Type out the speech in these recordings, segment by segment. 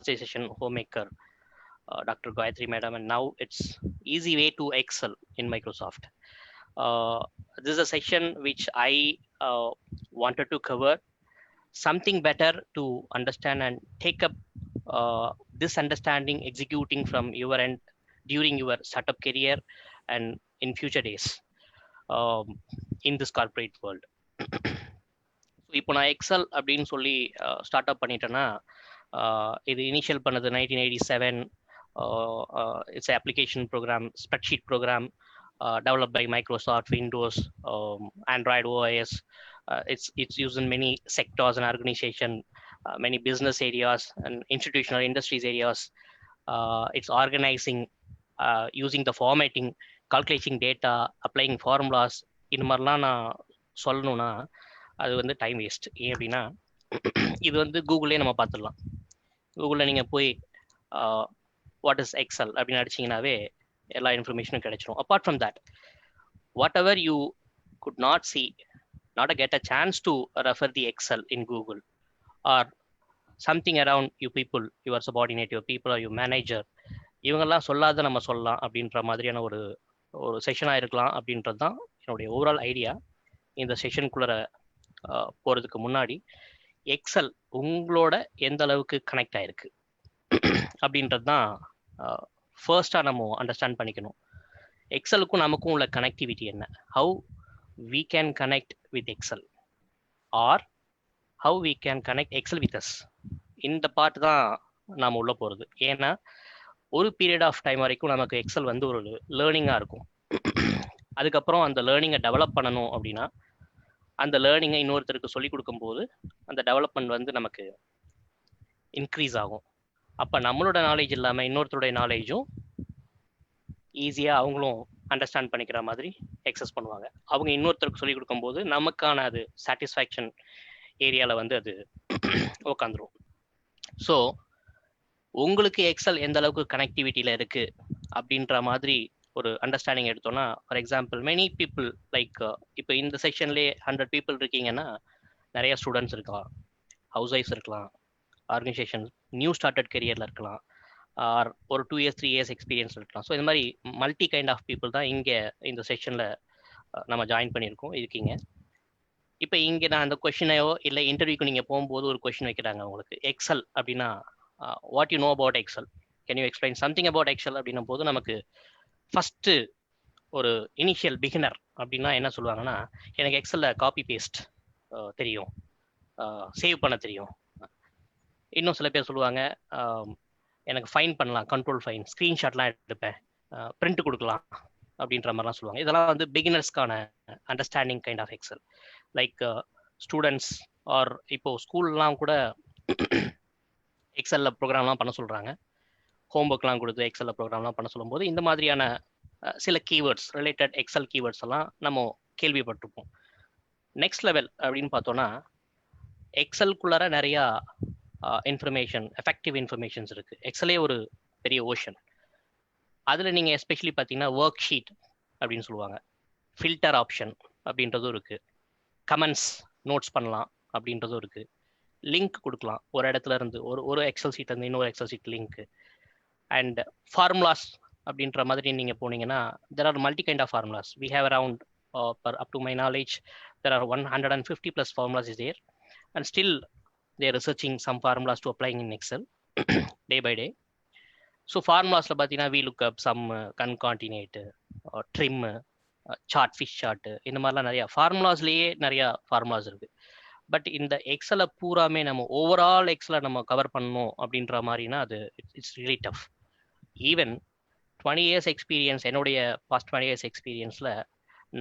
visualization homemaker, Dr. Gayatri Madam, and now it's easy way to excel in Microsoft. This is a section which I wanted to cover something better to understand and take up this understanding executing from your end during your startup career and in future days in this corporate world. இப்போ நான் XL அப்படின்னு சொல்லி start up பண்ணிட்டேன்னா இது initial பண்ணது 1987. It's application program, spreadsheet program developed by Microsoft, Windows, Android OS. It's used in many sectors and organization, many business areas and institutional industries areas. It's organizing, using the formatting, calculating data, applying formulas. இந்த மாதிரிலாம் நான் சொல்லணும்னா அது வந்து time waste. ஏன் அப்படின்னா இது வந்து கூகுளே நம்ம பார்த்துடலாம். கூகுளில் நீங்கள் போய் வாட் இஸ் எக்ஸல் அப்படின்னு அடிச்சிங்கனாவே எல்லா இன்ஃபர்மேஷனும் கிடைச்சிரும். Apart from that, what ever you could not C, not get a chance to refer the Excel in Google or something around you people, your subordinate, your people or your manager, இவங்கெல்லாம் சொல்லாத நம்ம சொல்லலாம் அப்படின்ற மாதிரியான ஒரு செஷனாக இருக்கலாம் அப்படின்றது தான் என்னுடைய ஓவரால் ஐடியா. இந்த செஷனுக்குள்ள போகிறதுக்கு முன்னாடி எக்ஸல் உங்களோட எந்த அளவுக்கு கனெக்ட் ஆயிருக்கு அப்படின்றது தான் ஃபர்ஸ்டாக நம்ம அண்டர்ஸ்டாண்ட் பண்ணிக்கணும். எக்ஸலுக்கும் நமக்கும் உள்ள கனெக்டிவிட்டி என்ன, how we can connect with Excel or how we can connect Excel with us. இந்த பார்ட் தான் நாம் உள்ள போகிறது. ஏன்னா ஒரு பீரியட் ஆஃப் டைம் வரைக்கும் நமக்கு எக்ஸல் வந்து ஒரு லேர்னிங்காக இருக்கும். அதுக்கப்புறம் அந்த லேர்னிங்கை டெவலப் பண்ணணும் அப்படின்னா அந்த லேர்னிங்கை இன்னொருத்தருக்கு சொல்லிக் கொடுக்கும்போது அந்த டெவலப்மெண்ட் வந்து நமக்கு இன்க்ரீஸ் ஆகும். அப்போ நம்மளோட நாலேஜ் இல்லாமல் இன்னொருத்தருடைய நாலேஜும் ஈஸியாக அவங்களும் அண்டர்ஸ்டாண்ட் பண்ணிக்கிற மாதிரி எக்ஸஸ் பண்ணுவாங்க. அவங்க இன்னொருத்தருக்கு சொல்லிக் கொடுக்கும்போது நமக்கான அது சாட்டிஸ்ஃபேக்ஷன் ஏரியாவில் வந்து அது உட்காந்துரும். ஸோ உங்களுக்கு எக்ஸல் எந்த அளவுக்கு கனெக்டிவிட்டியில் இருக்குது அப்படின்ற மாதிரி ஒரு அண்டர்ஸ்டாண்டிங் எடுத்தோம்னா, for example many people like இப்போ இந்த செக்ஷன்லேயே 100 பீப்புள் இருக்கீங்கன்னா நிறைய ஸ்டூடெண்ட்ஸ் இருக்கலாம், ஹவுஸ் ஒய்ஃப்ஸ் இருக்கலாம், ஆர்கனைசேஷன் நியூ ஸ்டார்டட் கெரியரில் இருக்கலாம், ஆர் ஒரு 2 years 3 years எக்ஸ்பீரியன்ஸ் இருக்கலாம். ஸோ இந்த மாதிரி மல்டி கைண்ட் ஆஃப் பீப்புள் தான் இங்கே இந்த செக்ஷனில் நம்ம ஜாயின் பண்ணியிருக்கோம் இருக்கீங்க. இப்போ இங்கே நான் அந்த கொஷினையோ இல்லை இன்டர்வியூக்கு நீங்கள் போகும்போது ஒரு கொஷின் வைக்கிறாங்க உங்களுக்கு, எக்ஸல் அப்படின்னா what you know about Excel, can you explain something about Excel அப்படின்னும் போது நமக்கு ஃபஸ்ட்டு ஒரு இனிஷியல் பிகினர் அப்படின்னா என்ன சொல்லுவாங்கன்னா, எனக்கு எக்ஸலில் காப்பி பேஸ்ட் தெரியும், சேவ் பண்ண தெரியும். இன்னும் சில பேர் சொல்லுவாங்க எனக்கு ஃபைன் பண்ணலாம், கண்ட்ரோல் ஃபைன், ஸ்க்ரீன்ஷாட்லாம் எடுப்பேன், பிரிண்ட் கொடுக்கலாம் அப்படின்ற மாதிரிலாம் சொல்லுவாங்க. இதெல்லாம் வந்து பிகினர்ஸ்க்கான understanding kind of Excel. Like students are இப்போது ஸ்கூல்லாம் கூட எக்ஸலில் ப்ரோக்ராம்லாம் பண்ண சொல்கிறாங்க, ஹோம்ஒர்க்லாம் கொடுத்து எக்ஸலில் ப்ரோக்ராம்லாம் பண்ண சொல்லும்போது இந்த மாதிரியான சில கீவேர்ட்ஸ், ரிலேட்டட் எக்ஸல் கீவேர்ட்ஸ் எல்லாம் நம்ம கேள்விப்பட்டிருப்போம். நெக்ஸ்ட் லெவல் அப்படின்னு பார்த்தோன்னா எக்ஸலுக்குள்ளார நிறையா இன்ஃபர்மேஷன், எஃபெக்டிவ் இன்ஃபர்மேஷன்ஸ் இருக்குது. எக்ஸலே ஒரு பெரிய ஓஷன். அதில் நீங்கள் எஸ்பெஷலி பார்த்தீங்கன்னா ஒர்க் ஷீட் அப்படின்னு சொல்லுவாங்க, ஃபில்டர் ஆப்ஷன் அப்படின்றதும் இருக்குது, கமெண்ட்ஸ் நோட்ஸ் பண்ணலாம் அப்படின்றதும் இருக்குது, லிங்க் கொடுக்கலாம் ஒரு இடத்துல இருந்து ஒரு எக்ஸல் சீட் இருந்து இன்னொரு எக்ஸல் சீட் லிங்க்கு, அண்ட் ஃபார்முலாஸ் அப்படின்ற மாதிரி நீங்கள் போனீங்கன்னா there are multi kind of formulas. We have around up to my knowledge there are 150 plus formulas is there, and still they are researching some formulas to applying in Excel day by day. So formulas la pathina we look up some concatenate, trim, chart, fish chart, இந்த மாதிரிலாம் நிறையா ஃபார்முலாஸ்லேயே நிறையா formulas இருக்குது. But இந்த எக்ஸலை பூராமே நம்ம overall எக்ஸலை நம்ம cover பண்ணணும் அப்படின்ற மாதிரினா அது it's really tough. Even 20 years experience, என்னுடைய பாஸ்ட் 20 years எக்ஸ்பீரியன்ஸில்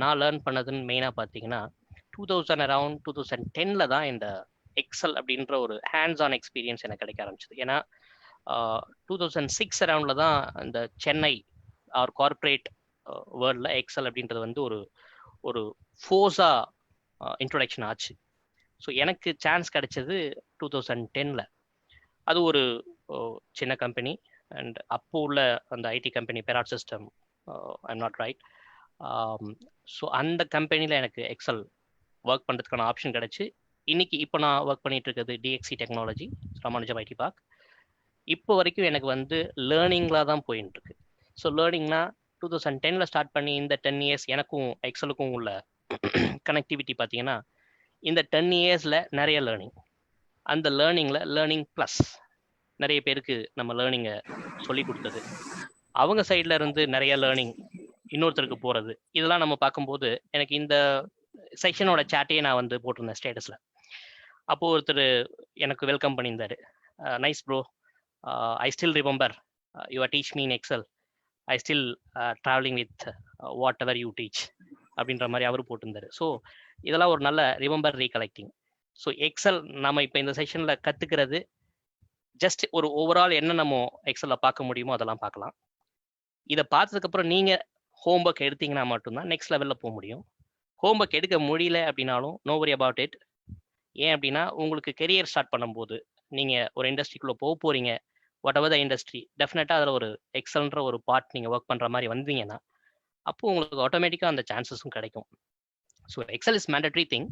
நான் லேர்ன் பண்ணதுன்னு மெயினாக பார்த்தீங்கன்னா 2010 தான் இந்த எக்ஸல் அப்படின்ற ஒரு ஹேண்ட்ஸ் ஆன் எக்ஸ்பீரியன்ஸ் எனக்கு கிடைக்க ஆரம்பிச்சது. ஏன்னா 2006 அரவுண்டில் தான் இந்த சென்னை ஆர் கார்பரேட் வேர்ல்டில் எக்ஸல் அப்படின்றது வந்து ஒரு ஃபோர்ஸாக இன்ட்ரொடக்ஷன் ஆச்சு. ஸோ எனக்கு சான்ஸ் கிடைச்சது 2010. அது ஒரு சின்ன கம்பெனி, அண்ட் அப்போ உள்ள அந்த ஐடி கம்பெனி பெராட் system, I'm not right. So அந்த கம்பெனியில் எனக்கு எக்ஸல் ஒர்க் பண்ணுறதுக்கான ஆப்ஷன் கிடச்சி இப்போ நான் ஒர்க் பண்ணிட்டு இருக்கிறது DXC technology, Ramanujam IT park. இப்போ வரைக்கும் எனக்கு வந்து லேர்னிங்ல தான் போயிட்டு இருக்கு. ஸோ லேர்னிங்னா 2010ல ஸ்டார்ட் பண்ணி இந்த 10 இயர்ஸ் எனக்கும் எக்ஸலுக்கும் உள்ள கனெக்டிவிட்டி பார்த்தீங்கன்னா இந்த 10 இயர்ஸ்ல நிறைய லேர்னிங். அந்த லேர்னிங்ல லேர்னிங் ப்ளஸ் நிறைய பேருக்கு நம்ம லேர்னிங்கை சொல்லி கொடுத்தது, அவங்க சைட்ல இருந்து நிறைய லேர்னிங் இன்னொருத்தருக்கு போறது, இதெல்லாம் நம்ம பார்க்கும்போது எனக்கு இந்த செஷனோட சேட்டையே நான் வந்து போட்டிருந்தேன் ஸ்டேட்டஸ்ல. அப்போ ஒருத்தர் எனக்கு வெல்கம் பண்ணியிருந்தாரு. Nice bro, I still remember your teach me in Excel, I still travelling with whatever you teach அப்படின்ற மாதிரி அவரு போட்டிருந்தாரு. ஸோ இதெல்லாம் ஒரு நல்ல ரிமெம்பர் ரீகலெக்டிங். ஸோ எக்ஸல் நம்ம இப்போ இந்த செஷன்ல கத்துக்கிறது ஜஸ்ட் ஒரு ஓவரால் என்ன நம்ம எக்ஸல்ல பார்க்க முடியுமோ அதெல்லாம் பார்க்கலாம். இதை பார்த்ததுக்கு அப்புறம் நீங்க ஹோம்ஒர்க் எடுத்தீங்கன்னா மட்டும்தான் நெக்ஸ்ட் லெவல்ல போக முடியும். ஹோம்ஒர்க் எடுக்க முடியல அப்படின்னாலும் நோ வரி அபவுட் இட். ஏன் அப்படின்னா உங்களுக்கு கெரியர் ஸ்டார்ட் பண்ணும்போது நீங்க ஒரு இண்டஸ்ட்ரிக்குள்ள போக போறீங்க, வாட் எவர் த இண்டஸ்ட்ரி, டெஃபினட்டா அதில் ஒரு எக்ஸல்ன்ற ஒரு பார்ட் நீங்க ஒர்க் பண்ற மாதிரி வந்தீங்கன்னா அப்போ உங்களுக்கு ஆட்டோமேட்டிக்கா அந்த சான்சஸும் கிடைக்கும். So Excel is mandatory thing.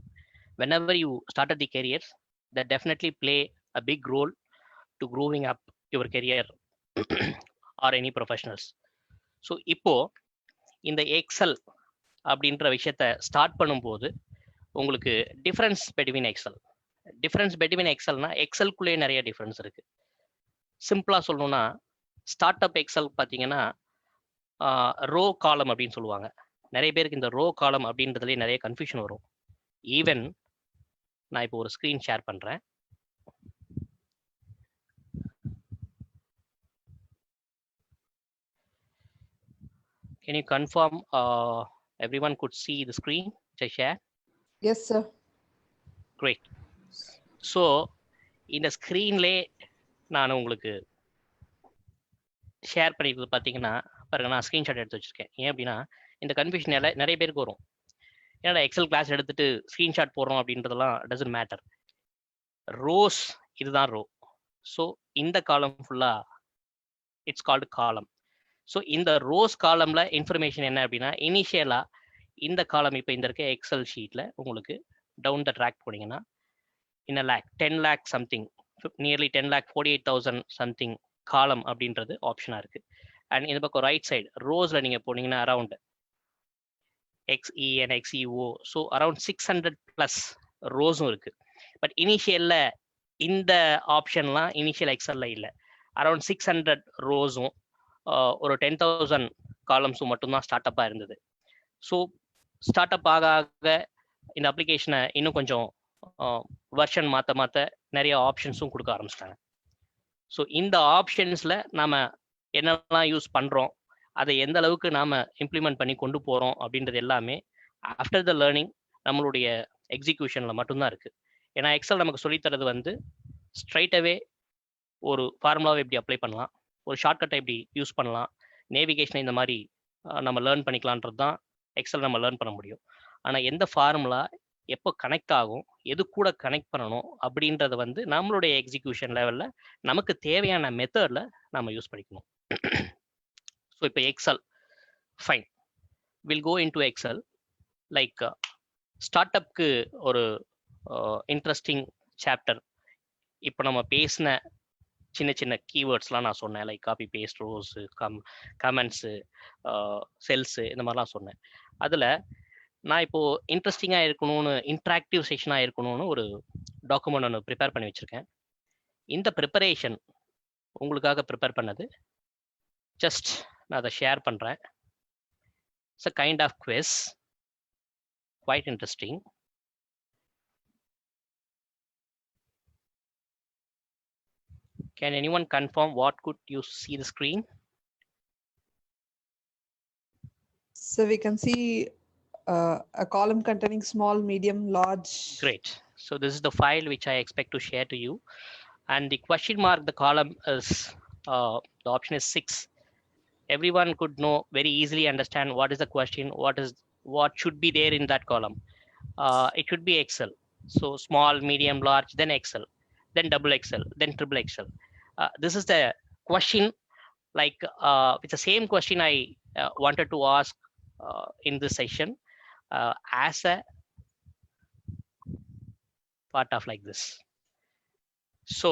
whenever you started the career, that definitely play a big role to growing up your career or any professionals. So இப்போ இந்த எக்ஸல் அப்படின்ற விஷயத்த ஸ்டார்ட் பண்ணும்போது உங்களுக்கு டிஃப்ரென்ஸ் பிட்வீன் எக்ஸல்னா எக்ஸல்குள்ளேயே நிறைய டிஃப்ரென்ஸ் இருக்கு. சிம்பிளா சொல்லணும்னா ஸ்டார்ட் அப் எக்ஸல் பார்த்தீங்கன்னா ரோ காலம் அப்படின்னு சொல்லுவாங்க. நிறைய பேருக்கு இந்த ரோ காலம் அப்படின்றதுலேயே நிறைய கன்ஃபியூஷன் வரும். ஈவன் நான் இப்போ ஒரு ஸ்க்ரீன் ஷேர் பண்றேன். Can you confirm everyone could see the screen which I share? Yes, sir. Great. So இந்த ஸ்க்ரீன்லே நான் உங்களுக்கு ஷேர் பண்ணிக்கிறது பார்த்தீங்கன்னா பாருங்க, நான் ஸ்க்ரீன்ஷாட் எடுத்து வச்சிருக்கேன். ஏன் அப்படின்னா இந்த கன்ஃபியூஷன் நிறைய பேருக்கு வரும். ஏன்னா எக்ஸல் கிளாஸ் எடுத்துட்டு ஸ்க்ரீன்ஷாட் போடுறோம் அப்படின்றதெல்லாம் டசன்ட் மேட்டர். ரோஸ் இதுதான் ரோ. ஸோ இந்த காலம் ஃபுல்லா இட்ஸ் கால்டு காலம். ஸோ இந்த ரோஸ் காலம்ல இன்ஃபர்மேஷன் என்ன அப்படின்னா இனிஷியலா இந்த காலம் இப்போ இந்த இருக்க எக்ஸல் ஷீட்ல உங்களுக்கு டவுன் த ட்ராக் போனீங்கன்னா in a lakh 10 lakh something, nearly 10 lakh 48,000 something காலம் அப்படின்றது ஆப்ஷனா இருக்கு. அண்ட் இந்த பக்கம் ரைட் சைடு ரோஸ்ல நீங்க போனீங்கன்னா around XEN XEO, so around 600+ ரோஸும் இருக்கு. பட் இனிஷியல்ல இந்த ஆப்ஷன்லாம் இனிஷியல் எக்ஸல்ல இல்லை. அரௌண்ட் 600 ரோஸும் ஒரு 10,000 காலம்ஸும் மட்டும்தான் ஸ்டார்ட் அப்பாக இருந்தது. ஸோ ஸ்டார்ட் அப் ஆக ஆக இந்த அப்ளிகேஷனை இன்னும் கொஞ்சம் வெர்ஷன் மாற்ற நிறைய ஆப்ஷன்ஸும் கொடுக்க ஆரம்பிச்சிட்டாங்க. ஸோ இந்த ஆப்ஷன்ஸில் நாம் என்னெல்லாம் யூஸ் பண்ணுறோம், அதை எந்த அளவுக்கு நாம் இம்ப்ளிமெண்ட் பண்ணி கொண்டு போகிறோம் அப்படின்றது எல்லாமே ஆஃப்டர் த லேர்னிங் நம்மளுடைய எக்ஸிக்யூஷனில் மட்டும்தான் இருக்குது. ஏன்னா எக்ஸல் நமக்கு சொல்லித்தரது வந்து ஸ்ட்ரைட்டாகவே ஒரு ஃபார்முலாவை எப்படி அப்ளை பண்ணலாம், ஒரு ஷார்ட்கட்டை எப்படி யூஸ் பண்ணலாம், நேவிகேஷனை இந்த மாதிரி நம்ம லேர்ன் பண்ணிக்கலான்றது தான் எக்ஸல் நம்ம லேர்ன் பண்ண முடியும். ஆனால் எந்த ஃபார்முலா எப்போ கனெக்ட் ஆகும், எது கூட கனெக்ட் பண்ணணும் அப்படின்றத வந்து நம்மளுடைய எக்ஸிக்யூஷன் லெவலில் நமக்கு தேவையான மெத்தடில் நம்ம யூஸ் பண்ணிக்கணும். ஸோ இப்போ Excel fine, will go in to Excel. Like start அப்க்கு ஒரு இன்ட்ரெஸ்டிங் சாப்டர். இப்போ நம்ம பேசின சின்ன சின்ன கீவேர்ட்ஸ்லாம் நான் சொன்னேன், like copy paste, rows, comments, cells, இந்த மாதிரிலாம் சொன்னேன். அதில் நான் இப்போது இன்ட்ரெஸ்டிங்காக இருக்கணும்னு, இன்ட்ராக்டிவ் செஷனாக இருக்கணும்னு ஒரு டாக்குமெண்ட் ஒன்று ப்ரிப்பேர் பண்ணி வச்சுருக்கேன். இந்த ப்ரிப்பரேஷன் உங்களுக்காக ப்ரிப்பேர் பண்ணது. ஜஸ்ட் நான் அதை ஷேர் பண்ணுறேன். It's a kind of quiz, quite interesting. Can anyone confirm what could you see the screen? So we can see a column containing small, medium, large. Great. So this is the file which I expect to share to you. And the question mark, the column is, the option is 6. Everyone could know very easily understand what is the question, what should be there in that column. It should be Excel. So small, medium, large, then Excel, then double Excel, then triple Excel. This is the question, like it's the same question I wanted to ask in this session as a part of like this. So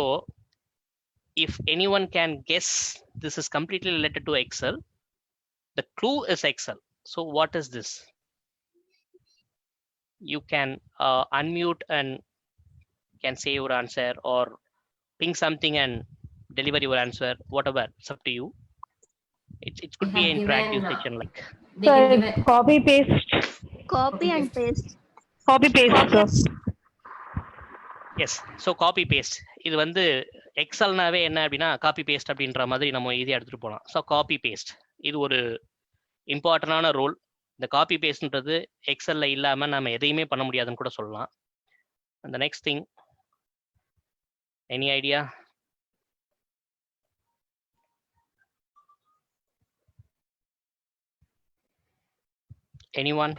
if anyone can guess, this is completely related to Excel. The clue is Excel. So what is this? You can unmute and can say your answer, or ping something and deliver your answer, whatever. It's up to you. It could be an interactive session like. Sir, copy paste. Copy and paste. Copy paste, sir. Yes so copy paste இது வந்து எக்ஸல்னாவே என்ன அப்படின்னா copy paste அப்படின்ற மாதிரி நம்ம ஈஸியாக எடுத்துகிட்டு போகலாம். ஸோ காப்பி பேஸ்ட் இது ஒரு இம்பார்ட்டண்டான ரோல். இந்த காப்பி பேஸ்ட்ன்றது எக்ஸல்ல இல்லாமல் நம்ம எதையுமே பண்ண முடியாதுன்னு கூட சொல்லலாம். அந்த next thing, any idea? Anyone?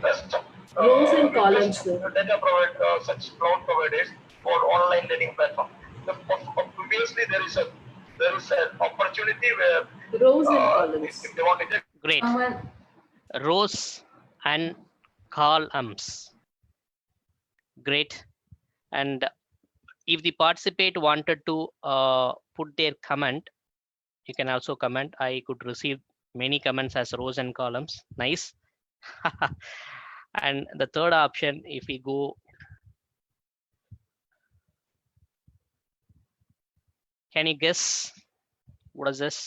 Rows and columns. Data provide such cloud providers for online learning platform. Previously, there is an opportunity where Rows and columns. if they want to check. Great. Rows and columns. Great. And if the participant wanted to put their comment, you can also comment. I could receive many comments as rows and columns. Nice. And the third option, if we go, can you guess what is this?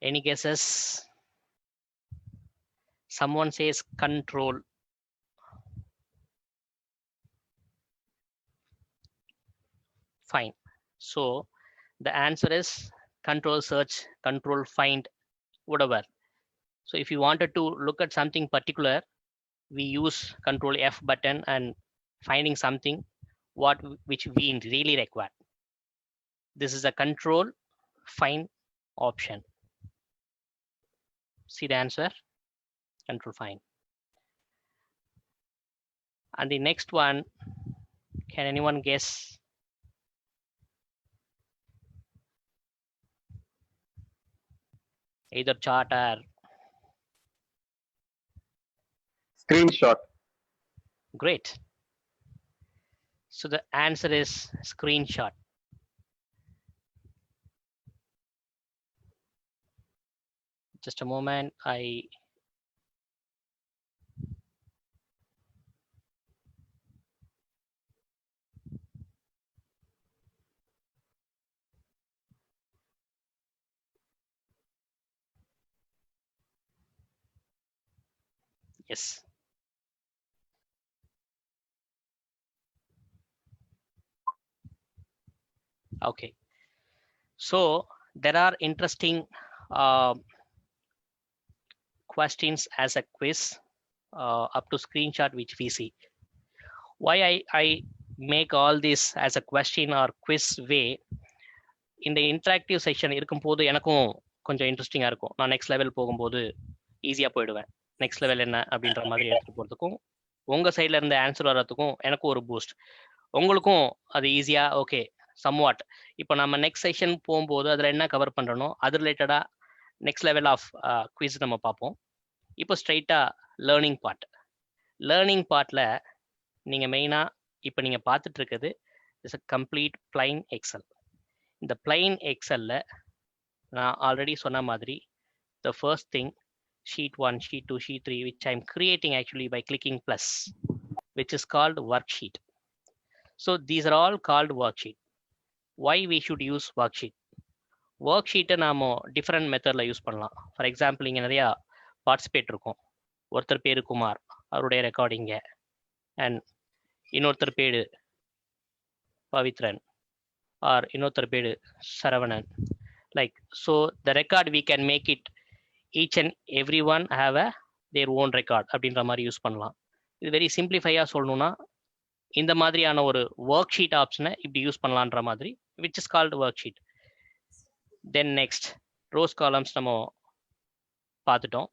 Any guesses? Someone says control. Fine. So the answer is control search, control find, whatever. So if you wanted to look at something particular, we use control F button and finding something which we really require. This is a control find option. See the answer? Control find. And the next one, can anyone guess? Either chart or Screenshot. great. So the answer is screenshot. Just a moment. Yes. Okay. So there are interesting questions as a quiz up to screenshot which we see. Why I make all this as a question or quiz way, இந்த interactive session இருக்கும்போது எனக்கும் கொஞ்சம் இன்ட்ரெஸ்டிங்காக இருக்கும். நான் next level போகும்போது ஈஸியாக போயிடுவேன். நெக்ஸ்ட் லெவல் என்ன அப்படின்ற மாதிரி எடுத்துகிட்டு போகிறதுக்கும், உங்கள் சைடில் இருந்து ஆன்சர் வர்றதுக்கும் எனக்கும் ஒரு பூஸ்ட், உங்களுக்கும் அது ஈஸியாக ஓகே சம்வாட். இப்போ நம்ம நெக்ஸ்ட் செஷன் போகும்போது அதில் என்ன கவர் பண்ணுறனோ அது ரிலேட்டடாக நெக்ஸ்ட் லெவல் ஆஃப் குவிஸ் நம்ம பார்ப்போம். இப்போ ஸ்ட்ரைட்டாக லேர்னிங் பார்ட்டில் நீங்கள் மெயினாக இப்போ நீங்கள் பார்த்துட்டு இருக்குது is a complete plain Excel. இந்த பிளைன் எக்ஸல்ல நான் ஆல்ரெடி சொன்ன மாதிரி the first thing, sheet 1, sheet 2, sheet 3, which I'm creating actually by clicking plus, which is called worksheet. So these are all called worksheet. Why we should use worksheet? Worksheet நாம different methodல use பண்ணலாம். For example இங்கே நிறையா participate இருக்கும். ஒருத்தர் பேரு குமார், அவருடைய recording, and இன்னொருத்தர் பேரு பவித்ரன், or இன்னொருத்தர் பேரு Saravanan. Like so the record we can make it each and everyone have their own record அப்படின்ற மாதிரி யூஸ் பண்ணலாம். இது வெரி சிம்பிளிஃபையாக சொல்லணும்னா இந்த மாதிரியான ஒரு ஒர்க் ஷீட் ஆப்ஷனை இப்படி யூஸ் பண்ணலான்ற மாதிரி, which is called worksheet. Then next rows columns நம்ம பார்த்துட்டோம்.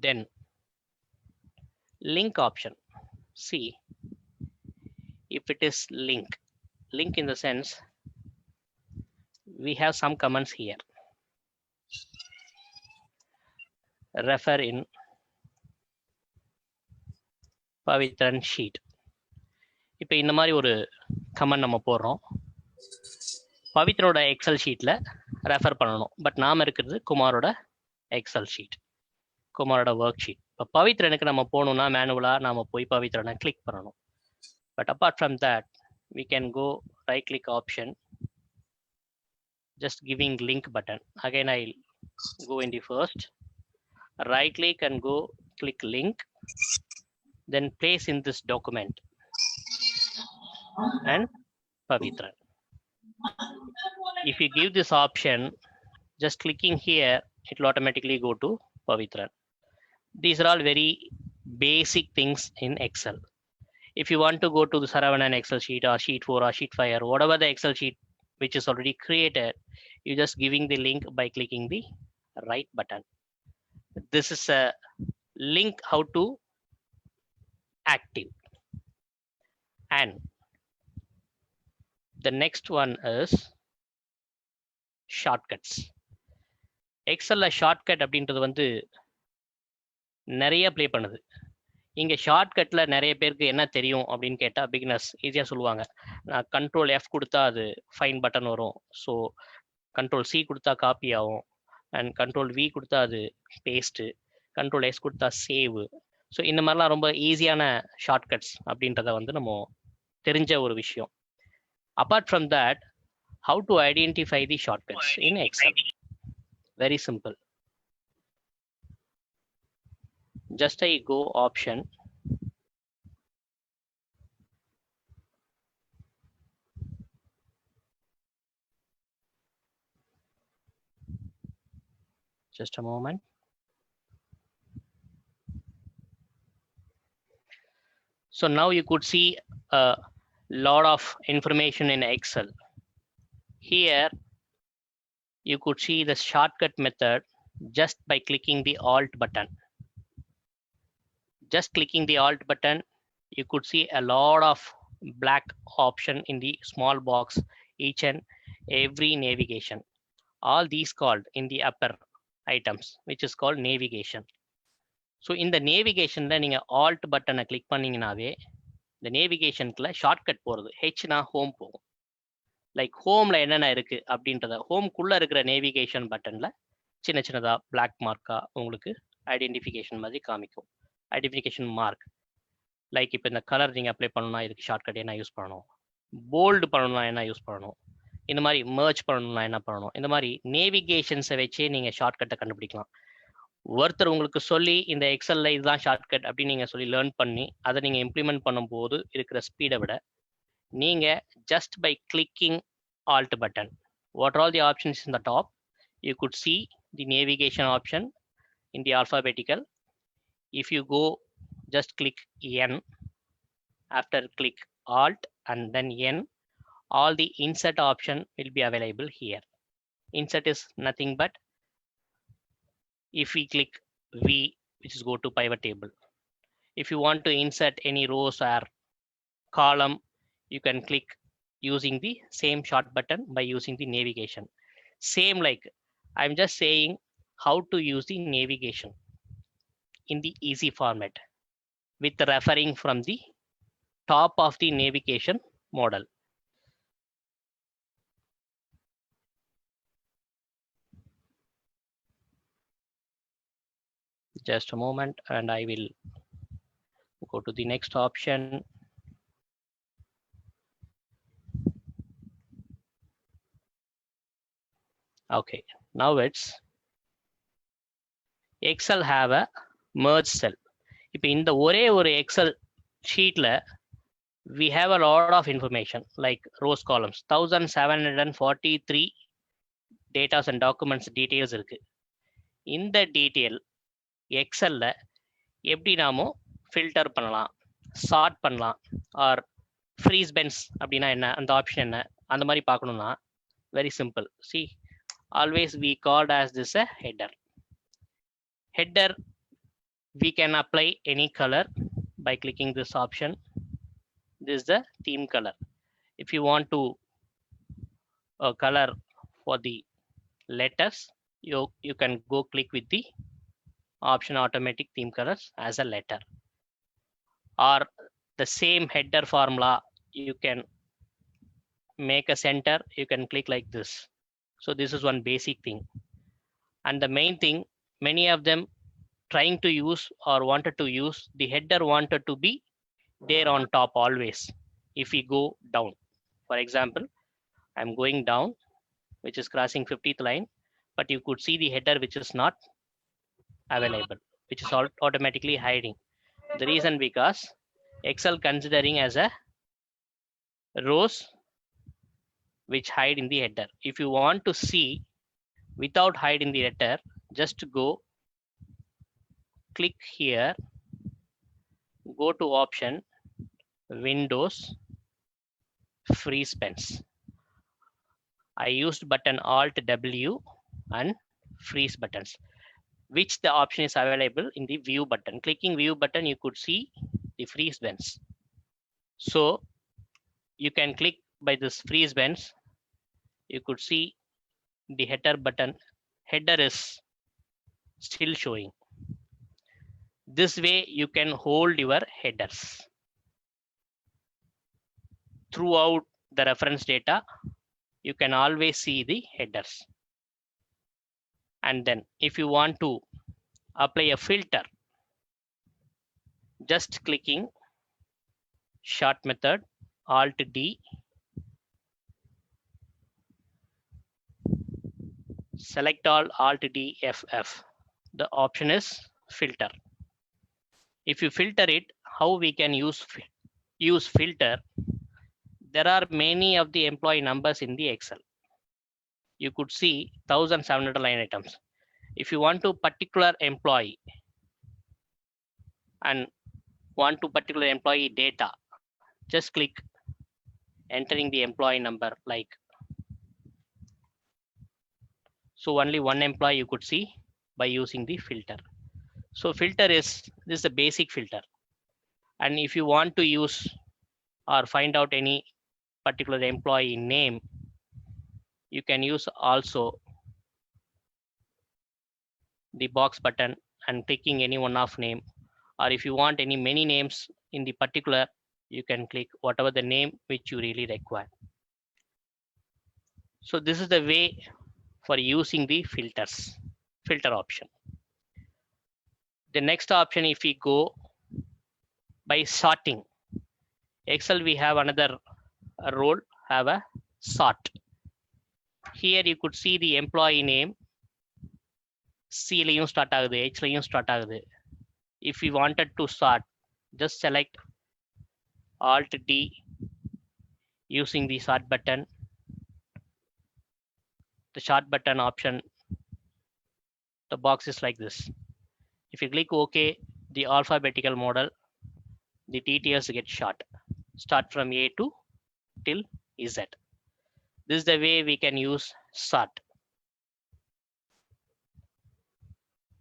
Then link option. see if it is link in the sense we have some comments here. refer in Pavitran sheet. இப்போ இந்த மாதிரி ஒரு கமெண்ட் நம்ம போடுறோம். பவித்ரோட எக்ஸல் ஷீட்ல ரெஃபர் பண்ணணும். But நாம இருக்கிறது குமாரோட எக்ஸல் ஷீட், குமாரோட ஒர்க் ஷீட். இப்போ பவித்ரனுக்கு நம்ம போகணும்னா மேனுவலா நாம போய் பவித்ரனை கிளிக் பண்ணணும். But apart from that, we can go right click option, just giving link button. Again, I'll go in the first, right click and go click link, then place in this document and Pavitran. If you give this option, just clicking here, it will automatically go to Pavitran. These are all very basic things in Excel. If you want to go to the Saravanan Excel sheet or sheet 4 or sheet 5 or whatever the Excel sheet which is already created, you just giving the link by clicking the right button. This is a link how to active. And the next one is shortcuts. Excel shortcut அப்படின்றது வந்து நிறைய play பண்ணுது. இங்கே ஷார்ட்கட்டில் நிறைய பேருக்கு என்ன தெரியும் அப்படின்னு கேட்டால் பிகினர்ஸ் ஈஸியாக சொல்லுவாங்க. நான் கண்ட்ரோல் F கொடுத்தா அது ஃபைன் பட்டன் வரும், ஸோ கண்ட்ரோல் C கொடுத்தா காப்பி ஆகும், அண்ட் கண்ட்ரோல் V கொடுத்தா அது பேஸ்ட்டு, கண்ட்ரோல் S கொடுத்தா சேவ். ஸோ இந்த மாதிரிலாம் ரொம்ப ஈஸியான ஷார்ட்கட்ஸ் அப்படின்றத வந்து நம்ம தெரிஞ்ச ஒரு விஷயம். Apart from that, how to identify the shortcuts in Excel? Very simple. Just I go option, just a moment. So now you could see a lot of information in Excel. Here you could see the shortcut method just by clicking the Alt button. Just clicking the Alt button, you could see a lot of black option in the small box, each and every navigation. All these called in the upper items, which is called navigation. So in the navigation, நீங்க Alt button click பண்ணீங்கனாவே இந்த நேவிகேஷனுக்குள்ள shortcut போறது. ஹெச்னா home போகும். Like ஹோம்ல என்னென்ன இருக்கு அப்படின்றத ஹோம்குள்ள இருக்கிற navigation பட்டன்ல சின்ன சின்னதா பிளாக் மார்க்கா உங்களுக்கு ஐடென்டிஃபிகேஷன் மாதிரி காமிக்கும். ஐடென்டிஃபிகேஷன் மார்க், லைக் இப்போ இந்த கலர் நீங்கள் அப்ளை பண்ணணும்னா இதுக்கு ஷார்ட்கட் என்ன யூஸ் பண்ணணும், போல்டு பண்ணணும்னா என்ன யூஸ் பண்ணணும், இந்த மாதிரி மர்ஜ் பண்ணணும்னா என்ன பண்ணணும், இந்த மாதிரி நேவிகேஷன்ஸை வச்சே நீங்கள் ஷார்ட்கட்டை கண்டுபிடிக்கலாம். ஒருத்தர் உங்களுக்கு சொல்லி இந்த எக்ஸல்ல இதுதான் ஷார்ட்கட் அப்படின்னு நீங்கள் சொல்லி லேர்ன் பண்ணி அதை நீங்கள் இம்ப்ளிமெண்ட் பண்ணும்போது இருக்கிற ஸ்பீடை விட நீங்கள் just by clicking alt button, what are all the options in the top, you could see the navigation option in the alphabetical. If you go just click N, after click Alt and then N, all the insert option will be available here. Insert is nothing but if we click V, which is go to pivot table. If you want to insert any rows or column, you can click using the same short button by using the navigation. Same like I'm just saying how to use the navigation in the easy format with referring from the top of the navigation model. Just a moment and I will go to the next option. Okay, now it's Excel have a merge cell. இப்போ இந்த ஒரே ஒரு XL ஷீட்ல we have a lot of information like rows, columns, 1743 datas and documents details இருக்கு. இந்த detail எக்ஸல்ல எப்படி நாமோ filter பண்ணலாம், chart பண்ணலாம், ஆர் ஃப்ரீஸ் பென்ஸ் அப்படின்னா என்ன, அந்த ஆப்ஷன் என்ன, அந்த மாதிரி பார்க்கணும்னா very simple. See always we called as this a header. Header, we can apply any color by clicking this option. This is the theme color. If you want to color for the letters, you can go click with the option automatic theme colors as a letter, or the same header formula. You can make a center, you can click like this. So this is one basic thing. And the main thing, many of them trying to use or wanted to use the header wanted to be there on top always. If we go down, for example, I'm going down, which is crossing 50th line, but you could see the header which is not available, which is automatically hiding. The reason because Excel considering as a rows which hide in the header. If you want to see without hiding the header, just go click here, go to option, Windows, freeze pens. I used button Alt W and freeze buttons, which the option is available in the view button. Clicking view button, you could see the freeze pens. So you can click by this freeze pens, you could see the header button. Header is still showing. This way you can hold your headers throughout the reference data. You can always see the headers. And then if you want to apply a filter, just clicking short method, Alt D, select all, Alt D FF. The option is filter. If you filter it, how we can use filter? There are many of the employee numbers in the Excel. You could see 1700 line items. If you want to particular employee and want to particular employee data, just click entering the employee number like. So only one employee you could see by using the filter. So filter is, this is a basic filter. And if you want to use or find out any particular employee name, you can use also the box button and clicking any one of name, or if you want any many names in the particular, you can click whatever the name which you really require. So this is the way for using the filter option. The next option, if we go by sorting, Excel we have another role, have a sort. Here you could see the employee name, C layum start agudhu, H layum start agudhu. If we wanted to sort, just select Alt D using the sort button. The sort button option, the box is like this. If you click OK, the alphabetical model, the details get short. Start from A to till Z. This is the way we can use sort.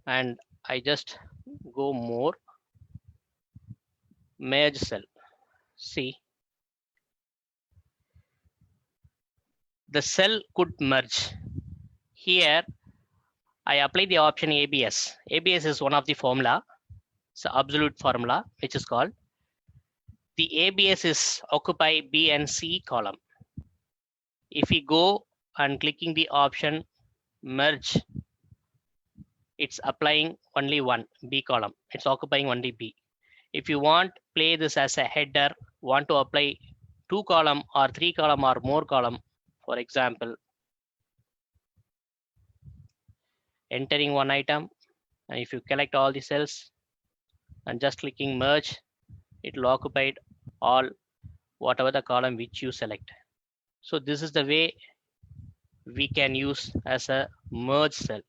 And I just go more, merge cell. See, the cell could merge. Here I apply the option ABS. ABS is one of the formula. It's an absolute formula which is called. The ABS is occupy B and C column. If we go and clicking the option merge, it's applying only one B column. It's occupying only B. If you want play this as a header, want to apply 2 column or 3 column or more column, for example, entering one item, and if you collect all the cells and just clicking merge, it will occupy all whatever the column which you select. So this is the way we can use as a merge cell.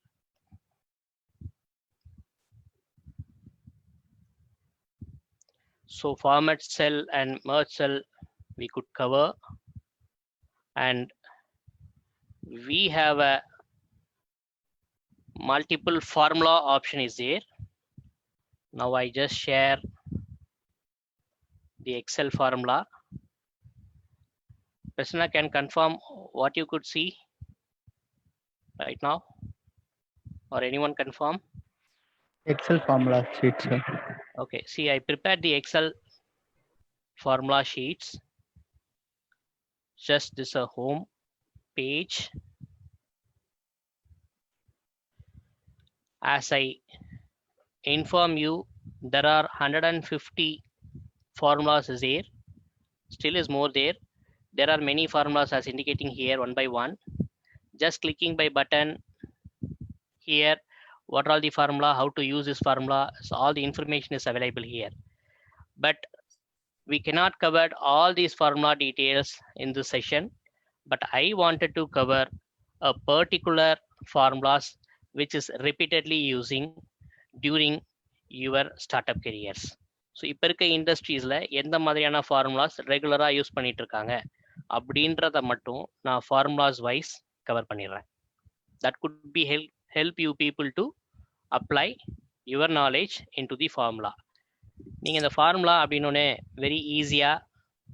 So format cell and merge cell we could cover, and we have a multiple formula option is there. Now I just share the Excel formula. Prasanna can confirm what you could see right now, or anyone confirm? Excel formula sheet, sir. Okay, see, I prepared the Excel formula sheets. Just this a home page. As I inform you, there are 150 formulas is there. Still is more there. There are many formulas as indicating here one by one. Just clicking by button here, what are all the formula, how to use this formula, so all the information is available here. But we cannot cover all these formula details in this session, but I wanted to cover a particular formulas which is repeatedly using during your startup careers. So இப்போ இருக்க இண்டஸ்ட்ரீஸில் எந்த மாதிரியான formulas ரெகுலராக use பண்ணிட்டு இருக்காங்க அப்படின்றத மட்டும் நான் ஃபார்முலாஸ் வைஸ் கவர் பண்ணிடுறேன். That could be help you people to apply your knowledge into the formula. நீங்கள் இந்த ஃபார்முலா அப்படின்னோடனே வெரி ஈஸியாக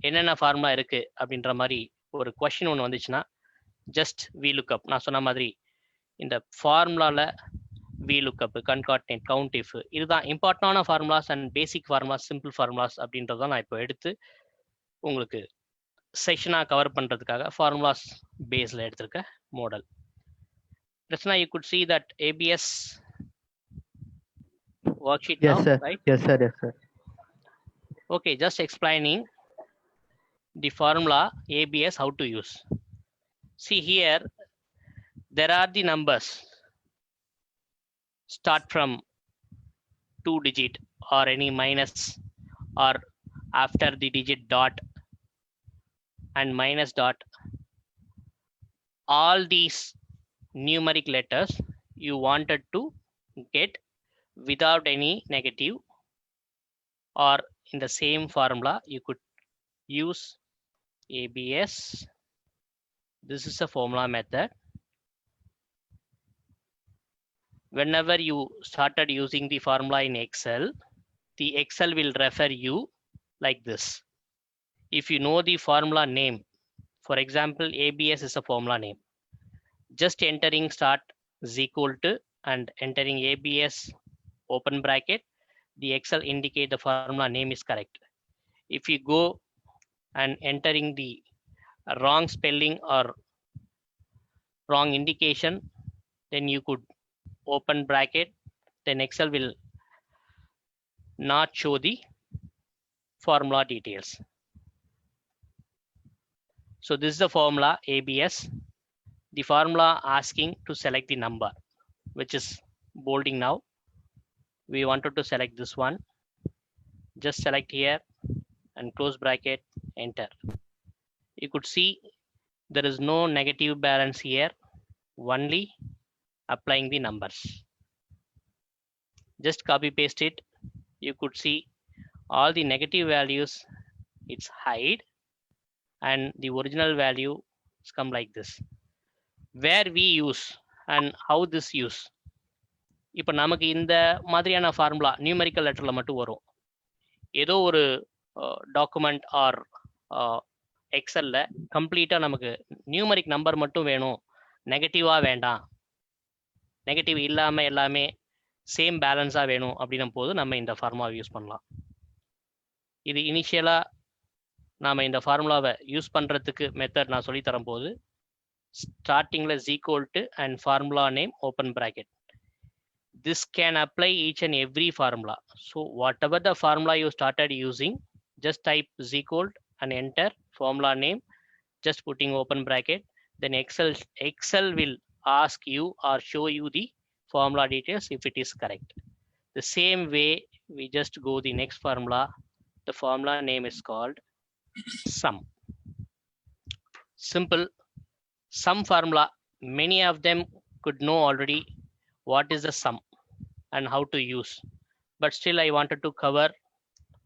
என்னென்ன ஃபார்முலா இருக்குது அப்படின்ற மாதிரி ஒரு கொஷின் ஒன்று வந்துச்சுன்னா ஜஸ்ட் VLOOKUP, நான் சொன்ன மாதிரி இந்த ஃபார்முலாவில் VLOOKUP, concatenate, COUNTIF, இதுதான் இம்பார்ட்டண்டான formulas and basic formulas, simple formulas அப்படின்றதான் நான் இப்போ எடுத்து உங்களுக்கு செஷனாக கவர் பண்ணுறதுக்காக ஃபார்முலாஸ் பேஸில் எடுத்திருக்க model. Prasna, you could see that ABS worksheet Yes, now, sir. right? Yes, sir. Yes, sir. Okay, just explaining the formula ABS, how to use. See here, there are the numbers. Start from 2 digit or any minus or after the digit dot and minus dot. All these numeric letters you wanted to get without any negative, or in the same formula you could use ABS. This is a formula method. Whenever you started using the formula in Excel, the Excel will refer you like this. If you know the formula name, for example, ABS is a formula name. Just entering start is equal to and entering ABS open bracket, the Excel indicate the formula name is correct. If you go and entering the wrong spelling or wrong indication, then you could open bracket, then Excel will not show the formula details. So this is the formula ABS. The formula asking to select the number, which is bolding now. We wanted to select this one. Just select here and close bracket, enter. You could see there is no negative balance here, only applying the numbers. Just copy paste it. You could see all the negative values, it's hide, and the original value is come like this. Where we use and how this use. இப்போ நமக்கு இந்த மாதிரியான formula numerical லெட்டரில் மட்டும் வரும். ஏதோ ஒரு document R எக்ஸலில் கம்ப்ளீட்டாக நமக்கு நியூமெரிக் நம்பர் மட்டும் வேணும், நெகட்டிவாக வேண்டாம், நெகட்டிவ் இல்லாமல் எல்லாமே சேம் பேலன்ஸாக வேணும் அப்படின்னும் போது நம்ம இந்த ஃபார்முலாவை யூஸ் பண்ணலாம். இது இனிஷியலாக நாம் இந்த ஃபார்முலாவை யூஸ் பண்ணுறதுக்கு மெத்தட் நான் சொல்லி தரும்போது ஸ்டார்டிங்கில் is equal to and formula name open bracket. This can apply each and every formula. So whatever the formula you started using, just type is equal and enter formula name, just putting open bracket. Then Excel will ask you or show you the formula details if it is correct. The same way we just go the next formula. The formula name is called sum. Simple sum formula. Many of them could know already what is the sum and how to use, but still I wanted to cover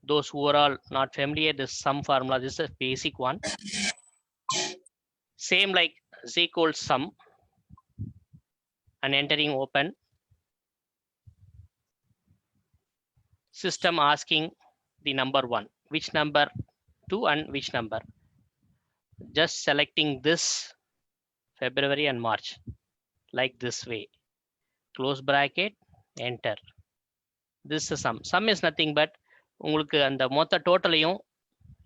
those who are all not familiar this sum formula. This is a basic one. Same like is equal sum and entering open. System asking the number 1, which number 2 and which number. Just selecting this February and March like this way, close bracket, enter. this is sum. Sum is nothing but உங்களுக்கு அந்த மொத்த டோட்டலையும்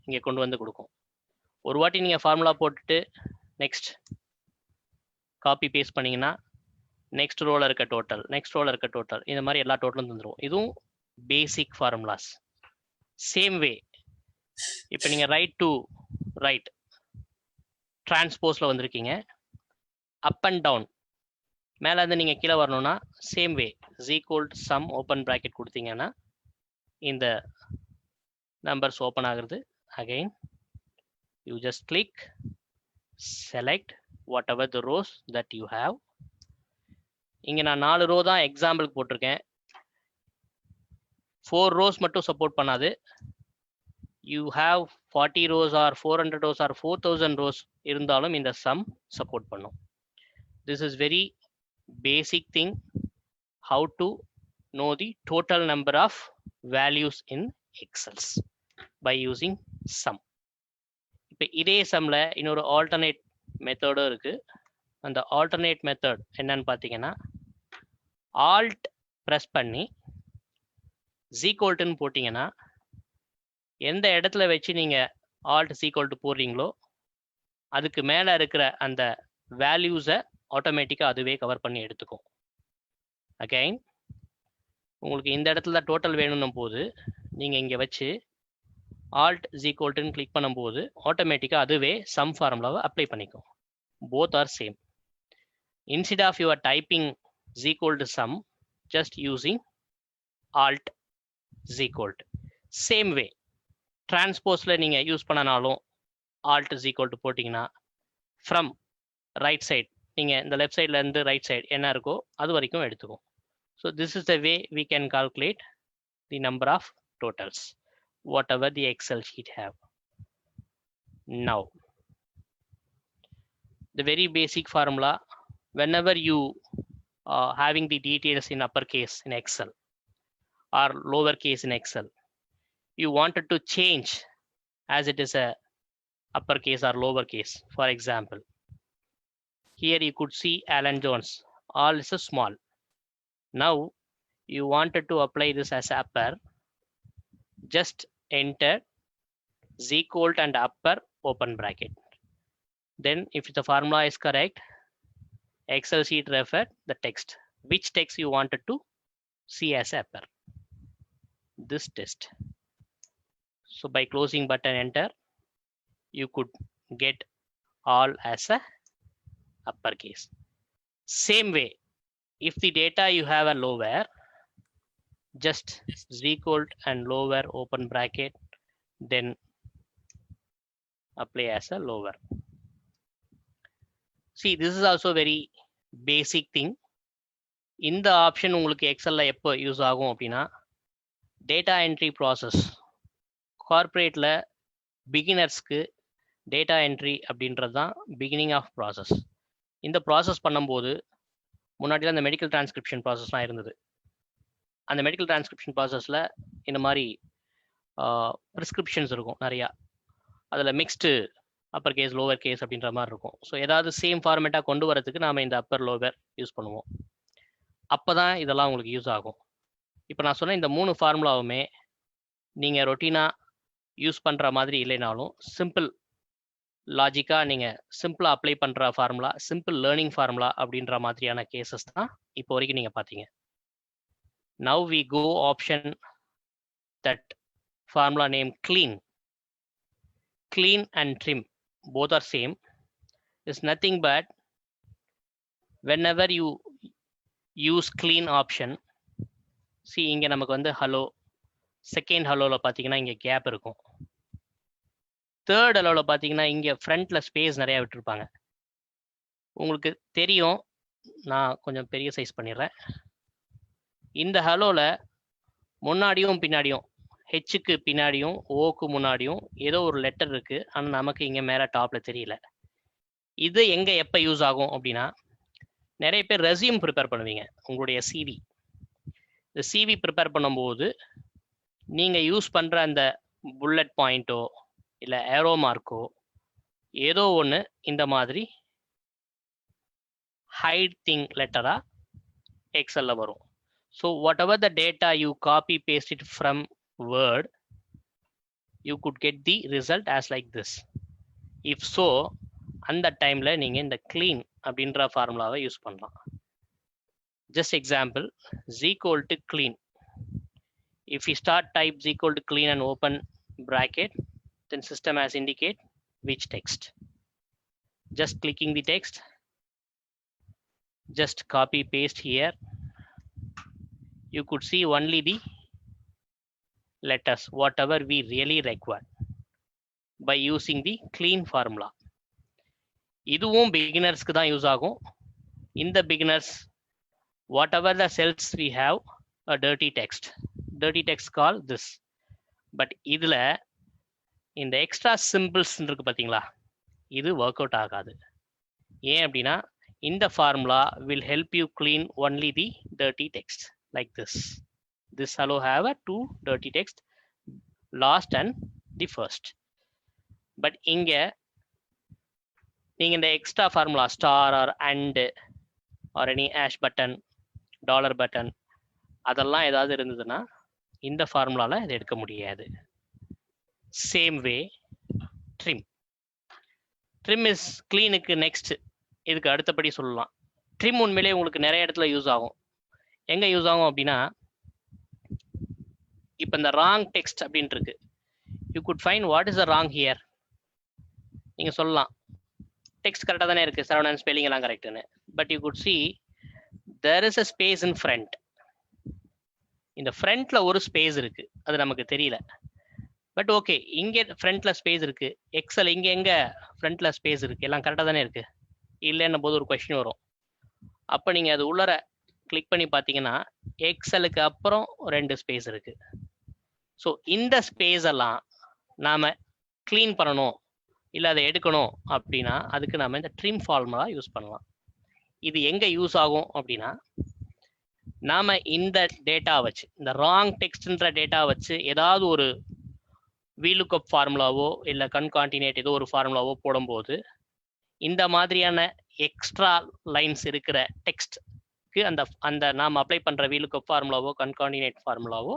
இங்கே கொண்டு வந்து கொடுக்கும். ஒரு வாட்டி நீங்கள் ஃபார்முலா போட்டுட்டு நெக்ஸ்ட் காப்பி பேஸ்ட் பண்ணிங்கன்னா நெக்ஸ்ட் ரோவில் இருக்க டோட்டல், நெக்ஸ்ட் ரோவில் இருக்க டோட்டல், இந்த மாதிரி எல்லா டோட்டலும் தந்துடும். இதுவும் பேசிக் ஃபார்முலாஸ். சேம் வே இப்போ நீங்கள் ரைட் டு ரைட் டிரான்ஸ்போஸில் வந்திருக்கீங்க. அப் அண்ட் டவுன் மேலேருந்து நீங்கள் கீழே வரணும்னா same way equal to sum open bracket கொடுத்தீங்கன்னா இந்த நம்பர்ஸ் ஓப்பன் ஆகுறது. Again you just click select whatever the rows that you have. இங்கே நான் 4 ரோ தான் எக்ஸாம்பிளுக்கு போட்டிருக்கேன். 4 ரோஸ் மட்டும் சப்போர்ட் பண்ணாது. You have 40 rows or 400 rows or 4000 rows இருந்தாலும் இந்த சம் சப்போர்ட் பண்ணும். This is very basic thing, how to know the total number of values in Excels by using sum. இப்போ இதே சம்ல இன்னொரு alternate method இருக்கு. அந்த alternate method என்னன்னு பார்த்தீங்கன்னா alt press பண்ணி equal to போட்டிங்கன்னா எந்த இடத்துல வச்சு நீங்கள் alt equal to போடுறீங்களோ அதுக்கு மேலே இருக்கிற அந்த வேல்யூஸை ஆட்டோமேட்டிக்காக அதுவே கவர் பண்ணி எடுத்துக்கும். அகைன் உங்களுக்கு இந்த இடத்துல டோட்டல் வேணும்னும் போது நீங்கள் இங்கே வச்சு ஆல்ட் ஈக்குவல்ட்டுன்னு கிளிக் பண்ணும்போது ஆட்டோமேட்டிக்காக அதுவே சம் ஃபார்முலாவை அப்ளை பண்ணிக்கும். Both are same. Instead of your typing equal to sum, just using alt equal to. Same way டிரான்ஸ்போஸில் நீங்கள் யூஸ் பண்ணனாலும் ஆல்ட் ஈக்குவல் டு போட்டிங்கன்னா ஃப்ரம் ரைட் சைட் நீங்கள் இந்த லெஃப்ட் சைட்லேருந்து ரைட் சைடு என்ன இருக்கோ அது வரைக்கும் எடுத்துக்கும். So this is the way we can calculate the number of totals whatever the Excel sheet have. Now the very basic formula, whenever you having the details in uppercase in Excel or lowercase in Excel, you wanted to change as it is a uppercase or lowercase. For example, here you could see Alan Jones, all is a small. Now you wanted to apply this as upper, just enter equal to and upper open bracket. Then if the formula is correct, Excel sheet refer the text, which text you wanted to see as upper, this text. So by closing button enter, you could get all as a uppercase. Same way, if the data you have a lower, just equal and lower open bracket, then apply as a lower. See, this is also very basic thing. இந்த option உங்களுக்கு எக்ஸல்ல எப்போ use ஆகும் அப்படின்னா data entry process. கார்ப்பரேட்டில் பிகினர்ஸ்க்கு data entry அப்படின்றது தான் பிகினிங் ஆஃப் ப்ராசஸ். இந்த ப்ராசஸ் பண்ணும்போது முன்னாடி அந்த மெடிக்கல் டிரான்ஸ்கிரிப்ஷன் ப்ராசஸ்லாம் இருந்தது. அந்த மெடிக்கல் டிரான்ஸ்கிரிப்ஷன் ப்ராசஸில் இந்த மாதிரி ப்ரிஸ்கிரிப்ஷன்ஸ் இருக்கும் நிறையா. அதில் mixed upper case lower case அப்படின்ற மாதிரி இருக்கும். ஸோ ஏதாவது சேம் ஃபார்மேட்டாக கொண்டு வரதுக்கு நாம் இந்த அப்பர் லோவர் யூஸ் பண்ணுவோம். அப்போ தான் இதெல்லாம் உங்களுக்கு யூஸ் ஆகும். இப்போ நான் சொன்ன இந்த 3 ஃபார்முலாவுமே நீங்கள் ரொட்டீனாக யூஸ் பண்ணுற மாதிரி இல்லைனாலும் சிம்பிள் லாஜிக்காக நீங்கள் சிம்பிளாக அப்ளை பண்ணுற ஃபார்முலா, சிம்பிள் லேர்னிங் ஃபார்முலா அப்படின்ற மாதிரியான கேசஸ் தான் இப்போ வரைக்கும் நீங்கள் பார்த்தீங்க. Now we go option that formula name clean. Clean and trim both are same. Is nothing but whenever you use clean option, see இங்கே நமக்கு வந்து ஹலோ, செகண்ட் ஹலோவில் பார்த்தீங்கன்னா இங்கே கேப் இருக்கும். தேர்ட் ஹலோவில் பார்த்தீங்கன்னா இங்கே ஃப்ரண்ட்டில் ஸ்பேஸ் நிறையா விட்டுருப்பாங்க. உங்களுக்கு தெரியும், நான் கொஞ்சம் பெரிய சைஸ் பண்ணிடுறேன். இந்த ஹலோவில் முன்னாடியும் பின்னாடியும், ஹெச்சுக்கு பின்னாடியும் ஓக்கு முன்னாடியும் ஏதோ ஒரு லெட்டர் இருக்குது. ஆனால் நமக்கு இங்கே மேலே டாப்பில் தெரியல. இது எங்கே எப்போ யூஸ் ஆகும் அப்படின்னா, நிறைய பேர் ரெஸ்யூம் ப்ரிப்பேர் பண்ணுவீங்க. உங்களுடைய சிவி, இந்த சிவி ப்ரிப்பேர் பண்ணும்போது நீங்கள் யூஸ் பண்ணுற அந்த புல்லட் பாயிண்ட்டோ இல்லை ஏரோ மார்க்கோ ஏதோ ஒன்று இந்த மாதிரி ஹைட் திங் லெட்டராக எக்ஸலில் வரும். So whatever the data you copy paste it from Word, you could get the result as like this. If so, அந்த டைம்ல நீங்க இந்த clean அப்படின்ற ஃபார்முலாவை யூஸ் பண்ணலாம். Just example, z equal to clean. If we start type z equal to clean and open bracket, then system has indicate which text. Just clicking the text, just copy paste here. You could see only the letters, whatever we really require by using the clean formula. இதுவும் beginnersக்கு தான் use ஆகும். இந்த beginners, whatever the cells we have a dirty text call this. But இதுல இந்த extra symbols இருக்கு பாத்தீங்களா, இது work out ஆகாது. ஏன் அப்படின்னா இந்த formula will help you clean only the dirty text like this. This allow have a two dirty text, last and the first. But இங்க நீங்க இந்த extra formula star or and or any hash button, dollar button, அதெல்லாம் ஏதாவது இருந்ததுன்னா இந்த ஃபார்முலால இதை எடுக்க முடியாது. சேம் வே ட்ரிம் இஸ் கிளீனுக்கு நெக்ஸ்ட், இதுக்கு அடுத்தபடி சொல்லலாம். ட்ரிம் உண்மையிலே உங்களுக்கு நிறைய இடத்துல யூஸ் ஆகும். எங்க யூஸ் ஆகும் அப்படின்னா, இப்போ இந்த ராங் டெக்ஸ்ட் அப்படின்ட்டு இருக்கு. You good find what is the wrong here. நீங்க சொல்லலாம் டெக்ஸ்ட் கரெக்டாக தானே இருக்கு, சரவணன் ஸ்பெல்லிங் எல்லாம் கரெக்டுன்னு. But you could see there is a space in front. இந்த ஃப்ரண்ட்ல ஒரு ஸ்பேஸ் இருக்கு, அது நமக்கு தெரியல. பட் ஓகே, இங்கே ஃப்ரண்ட்ல ஸ்பேஸ் இருக்கு. எக்ஸல் இங்க எங்க ஃப்ரண்ட்ல ஸ்பேஸ் இருக்கு, எல்லாம் கரெக்டாக தானே இருக்கு. இல்லைன்னும் போது ஒரு கொஸ்டின் வரும். அப்போ நீங்க அது உள்ளர கிளிக் பண்ணி பார்த்தீங்கன்னா எக்ஸலுக்கு அப்புறம் 2 ஸ்பேஸ் இருக்கு. ஸோ இந்த ஸ்பேஸ் எல்லாம் நாம கிளீன் பண்ணணும், இல்லை அதை எடுக்கணும் அப்படின்னா அதுக்கு நாம இந்த ட்ரிம் ஃபார்முலா யூஸ் பண்ணலாம். இது எங்க யூஸ் ஆகும் அப்படின்னா, நாம இந்த டேட்டா வச்சு, இந்த ராங் டெக்ஸ்ட்ன்ற டேட்டா வச்சு ஏதாவது ஒரு VLOOKUP ஃபார்முலாவோ இல்லை கன்கான்டினேட் ஏதோ ஒரு ஃபார்முலாவோ போடும்போது இந்த மாதிரியான எக்ஸ்ட்ரா லைன்ஸ் இருக்கிற டெக்ஸ்ட்க்கு அந்த நாம் அப்ளை பண்ற VLOOKUP ஃபார்முலாவோ கன்கான்டினேட் ஃபார்முலாவோ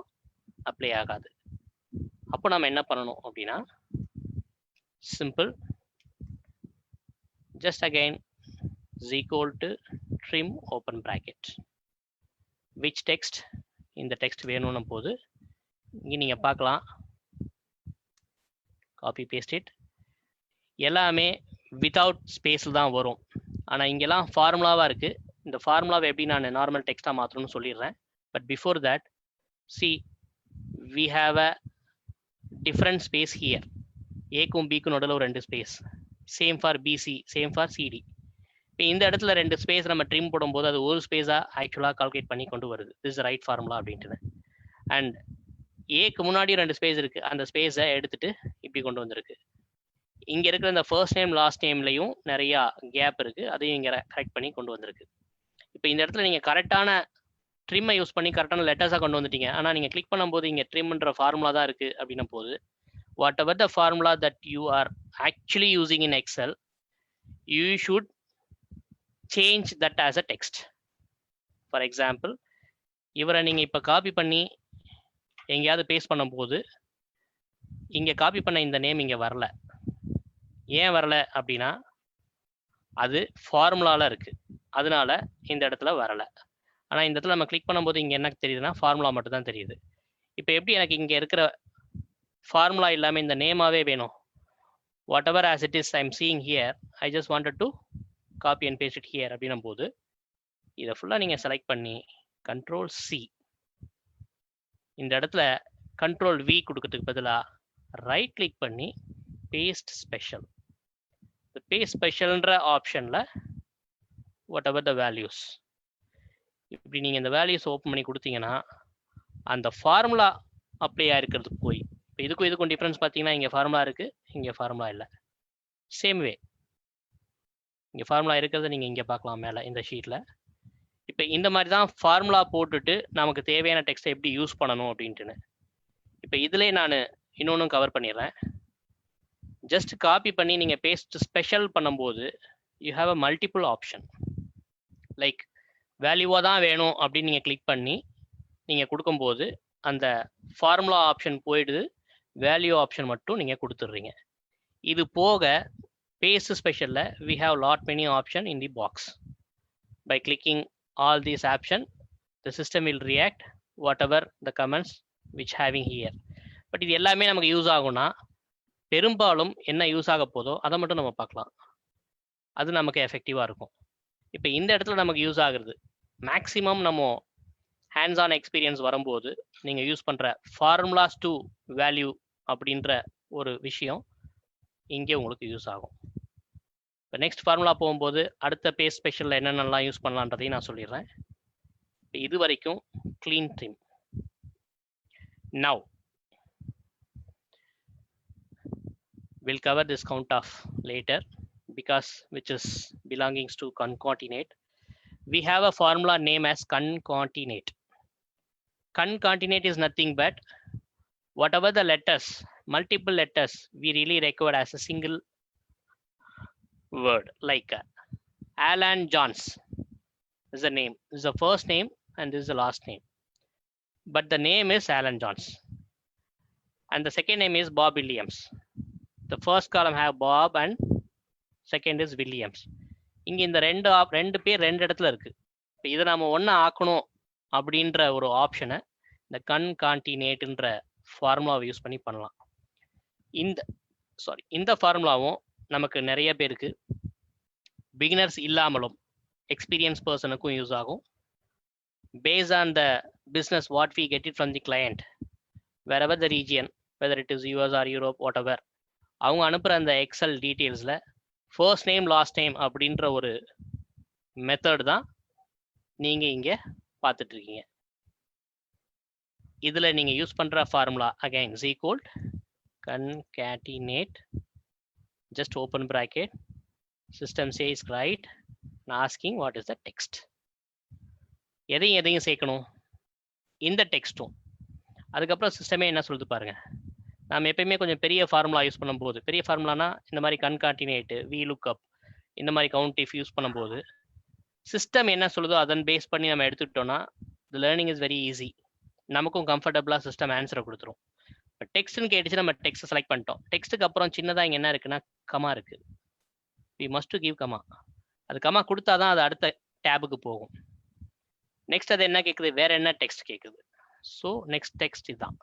அப்ளை ஆகாது. அப்போ நம்ம என்ன பண்ணணும் அப்படின்னா, simple, just again is equal to trim open bracket. Which text? இந்த டெக்ஸ்ட் வேணும்னு போது இங்க நீங்க பார்க்கலாம், காப்பி பேஸ்ட் இட். எல்லாமே வித்தவுட் ஸ்பேஸ்ல தான் வரும். ஆனா இங்கெல்லாம் ஃபார்முலாவா இருக்கு. இந்த ஃபார்முலாவை எப்படி நான் நார்மல் டெக்ஸ்டா மாற்றணும்னு சொல்லிடுறேன். But before that, see we have a different space here. ஏக்கும் பிக்கும் நடுவில் ஒரு 2 space, same for BC, same for CD. இப்போ இந்த இடத்துல 2 ஸ்பேஸ் நம்ம ட்ரிம் போடும்போது அது ஒரு ஸ்பேஸா ஆக்சுவலாக கால்குலேட் பண்ணி கொண்டு வருது. திஸ் ரைட் ஃபார்முலா அப்படின்ட்டு. அண்ட் ஏக்கு முன்னாடி 2 ஸ்பேஸ் இருக்கு, அந்த ஸ்பேஸை எடுத்துட்டு இப்படி கொண்டு வந்திருக்கு. இங்க இருக்கிற இந்த ஃபர்ஸ்ட் நேம் லாஸ்ட் நேம்லையும் நிறைய கேப் இருக்கு, அதையும் இங்க கரெக்ட் பண்ணி கொண்டு வந்திருக்கு. இப்போ இந்த இடத்துல நீங்க கரெக்டான ட்ரிம்மை யூஸ் பண்ணி கரெக்டான லெட்டர்ஸாக கொண்டு வந்துட்டீங்க. ஆனால் நீங்கள் கிளிக் பண்ணும்போது இங்கே ட்ரிம்ன்ற ஃபார்முலா தான் இருக்குது அப்படின்னும் போது, whatever the formula that you are actually using in Excel, you should change that as a text. For example, இவரை நீங்கள் இப்போ காப்பி பண்ணி எங்கேயாவது பேஸ்ட் பண்ணும்போது இங்கே காப்பி பண்ண இந்த நேம் இங்கே வரல. ஏன் வரல அப்படின்னா அது ஃபார்முலாவில் இருக்குது, அதனால இந்த இடத்துல வரலை. ஆனால் இந்த இடத்துல நம்ம கிளிக் பண்ணும்போது இங்கே என்ன தெரியுதுன்னா ஃபார்முலா மட்டும் தான் தெரியுது. இப்போ எப்படி எனக்கு இங்கே இருக்கிற ஃபார்முலா இல்லாமல் இந்த நேமாவே வேணும், whatever as it is I am seeing here, I just wanted to copy and paste it here அப்படின்னும் போது இதை ஃபுல்லாக நீங்கள் செலக்ட் பண்ணி கண்ட்ரோல் சி, இந்த இடத்துல கண்ட்ரோல் வி கொடுக்கறதுக்கு பதிலாக ரைட் கிளிக் பண்ணி பேஸ்ட் ஸ்பெஷல். இந்த பேஸ்ட் ஸ்பெஷல்ன்ற ஆப்ஷனில் வாட் எவர் த வேல்யூஸ், இப்படி நீங்கள் இந்த வேல்யூஸ் ஓப்பன் பண்ணி கொடுத்தீங்கன்னா அந்த ஃபார்முலா அப்ளை ஆகிருக்கிறதுக்கு போய், இப்போ இதுக்கும் டிஃப்ரென்ஸ் பார்த்தீங்கன்னா இங்கே ஃபார்முலா இருக்குது, இங்கே ஃபார்முலா இல்லை. சேம் வே இங்கே ஃபார்முலா இருக்கிறத நீங்கள் இங்கே பார்க்கலாம் மேலே இந்த ஷீட்டில். இப்போ இந்த மாதிரி தான் ஃபார்முலா போட்டுட்டு நமக்கு தேவையான டெக்ஸ்ட்டை எப்படி யூஸ் பண்ணணும் அப்படின்ட்டுன்னு. இப்போ இதிலே நான் இன்னொன்றும் கவர் பண்ணிடுறேன். ஜஸ்ட் காப்பி பண்ணி நீங்கள் பேஸ்ட் ஸ்பெஷல் பண்ணும்போது you have a multiple option. Like வேல்யூவாக தான் வேணும் அப்படின்னு நீங்கள் கிளிக் பண்ணி நீங்கள் கொடுக்கும்போது அந்த ஃபார்முலா ஆப்ஷன் போயிடுது, வேல்யூ ஆப்ஷன் மட்டும் நீங்கள் கொடுத்துட்றீங்க. இது போக paste special we have lot many option in the box. By clicking all these option, the system will react whatever the comments which having here. But இது எல்லாமே நமக்கு யூஸ் ஆகும்னா பெரும்பாலும் என்ன யூஸ் ஆக போதோ அதை மட்டும் நம்ம பார்க்கலாம். அது நமக்கு எஃபெக்டிவா இருக்கும். இப்போ இந்த இடத்துல நமக்கு யூஸ் ஆகுறது மேக்ஸிமம் நம்ம ஹேண்ட்ஸ் ஆன் எக்ஸ்பீரியன்ஸ் வரும்போது நீங்க யூஸ் பண்ற ஃபார்முலாஸ் டு வேல்யூ அப்படின்ற ஒரு விஷயம் இங்கே உங்களுக்கு யூஸ் ஆகும். இப்போ நெக்ஸ்ட் ஃபார்முலா போகும்போது அடுத்த பேஸ்ட் ஸ்பெஷலில் என்னென்னலாம் யூஸ் பண்ணலான்றதையும் நான் சொல்லிடுறேன். இது வரைக்கும் clean trim. Now we'll cover this count off later because which is belongings to concatenate. We have a formula name as concatenate. Concatenate is nothing but whatever the letters, multiple letters we really record as a single word, like Alan Johns is the name, this is the first name and this is the last name, but the name is Alan Johns. And the second name is Bob Williams. The first column have Bob and second is Williams. இங்க இந்த ரெண்டு பேர் ரெண்டு இடத்துல இருக்கு. இப்போ இதை நம்ம ஒன்று ஆக்கணும் அப்படின்ற ஒரு ஆப்ஷனை இந்த கன்கான்டினேட்ன்ற ஃபார்முலாவை யூஸ் பண்ணி பண்ணலாம். இந்த ஃபார்முலாவும் நமக்கு நிறைய பேருக்கு பிகினர்ஸ் இல்லாமலும் எக்ஸ்பீரியன்ஸ் பர்சனுக்கும் யூஸ் ஆகும். Based on the business what we get it from the client wherever the region, whether it is US or Europe, whatever, அவங்க அனுப்புகிற அந்த எக்ஸல் டீட்டெயில்ஸில் ஃபர்ஸ்ட் நேம் லாஸ்ட் நேம் அப்படின்ற ஒரு மெத்தட் தான் நீங்கள் இங்கே பார்த்துட்ருக்கீங்க. இதில் நீங்கள் யூஸ் பண்ணுற formula again is equal concatenate, just open bracket, system says right, and asking what is the text. எதையும் சேர்க்கணும், இந்த டெக்ஸ்ட்டும். அதுக்கப்புறம் சிஸ்டமே என்ன சொல்லுது பாருங்க. நம்ம எப்பயுமே கொஞ்சம் பெரிய ஃபார்முலா யூஸ் பண்ணும்போது, பெரிய ஃபார்முலானா இந்த மாதிரி கன்கான்டினேட், வி லுக்அப், இந்த மாதிரி கவுண்ட் இஃப் யூஸ் பண்ணும்போது சிஸ்டம் என்ன சொல்லுதோ அதன் பேஸ் பண்ணி நம்ம எடுத்துக்கிட்டோம்னா தி லேர்னிங் இஸ் வெரி ஈஸி. நமக்கும் கம்ஃபர்டபுளாக சிஸ்டம் ஆன்சரை கொடுத்துரும். இப்போ டெக்ஸ்ட்னு கேட்டுச்சு, நம்ம டெக்ஸ்ட் செலக்ட் பண்ணிட்டோம். டெக்ஸ்ட்டுக்கு அப்புறம் சின்னதாக இங்கே என்ன இருக்குன்னா கமா இருக்கு. We must to give comma. அது கமா கொடுத்தாதான் அது அடுத்த டேபுக்கு போகும். நெக்ஸ்ட் அது என்ன கேட்குது, வேற என்ன டெக்ஸ்ட் கேட்குது. ஸோ நெக்ஸ்ட் டெக்ஸ்ட் இதுதான்.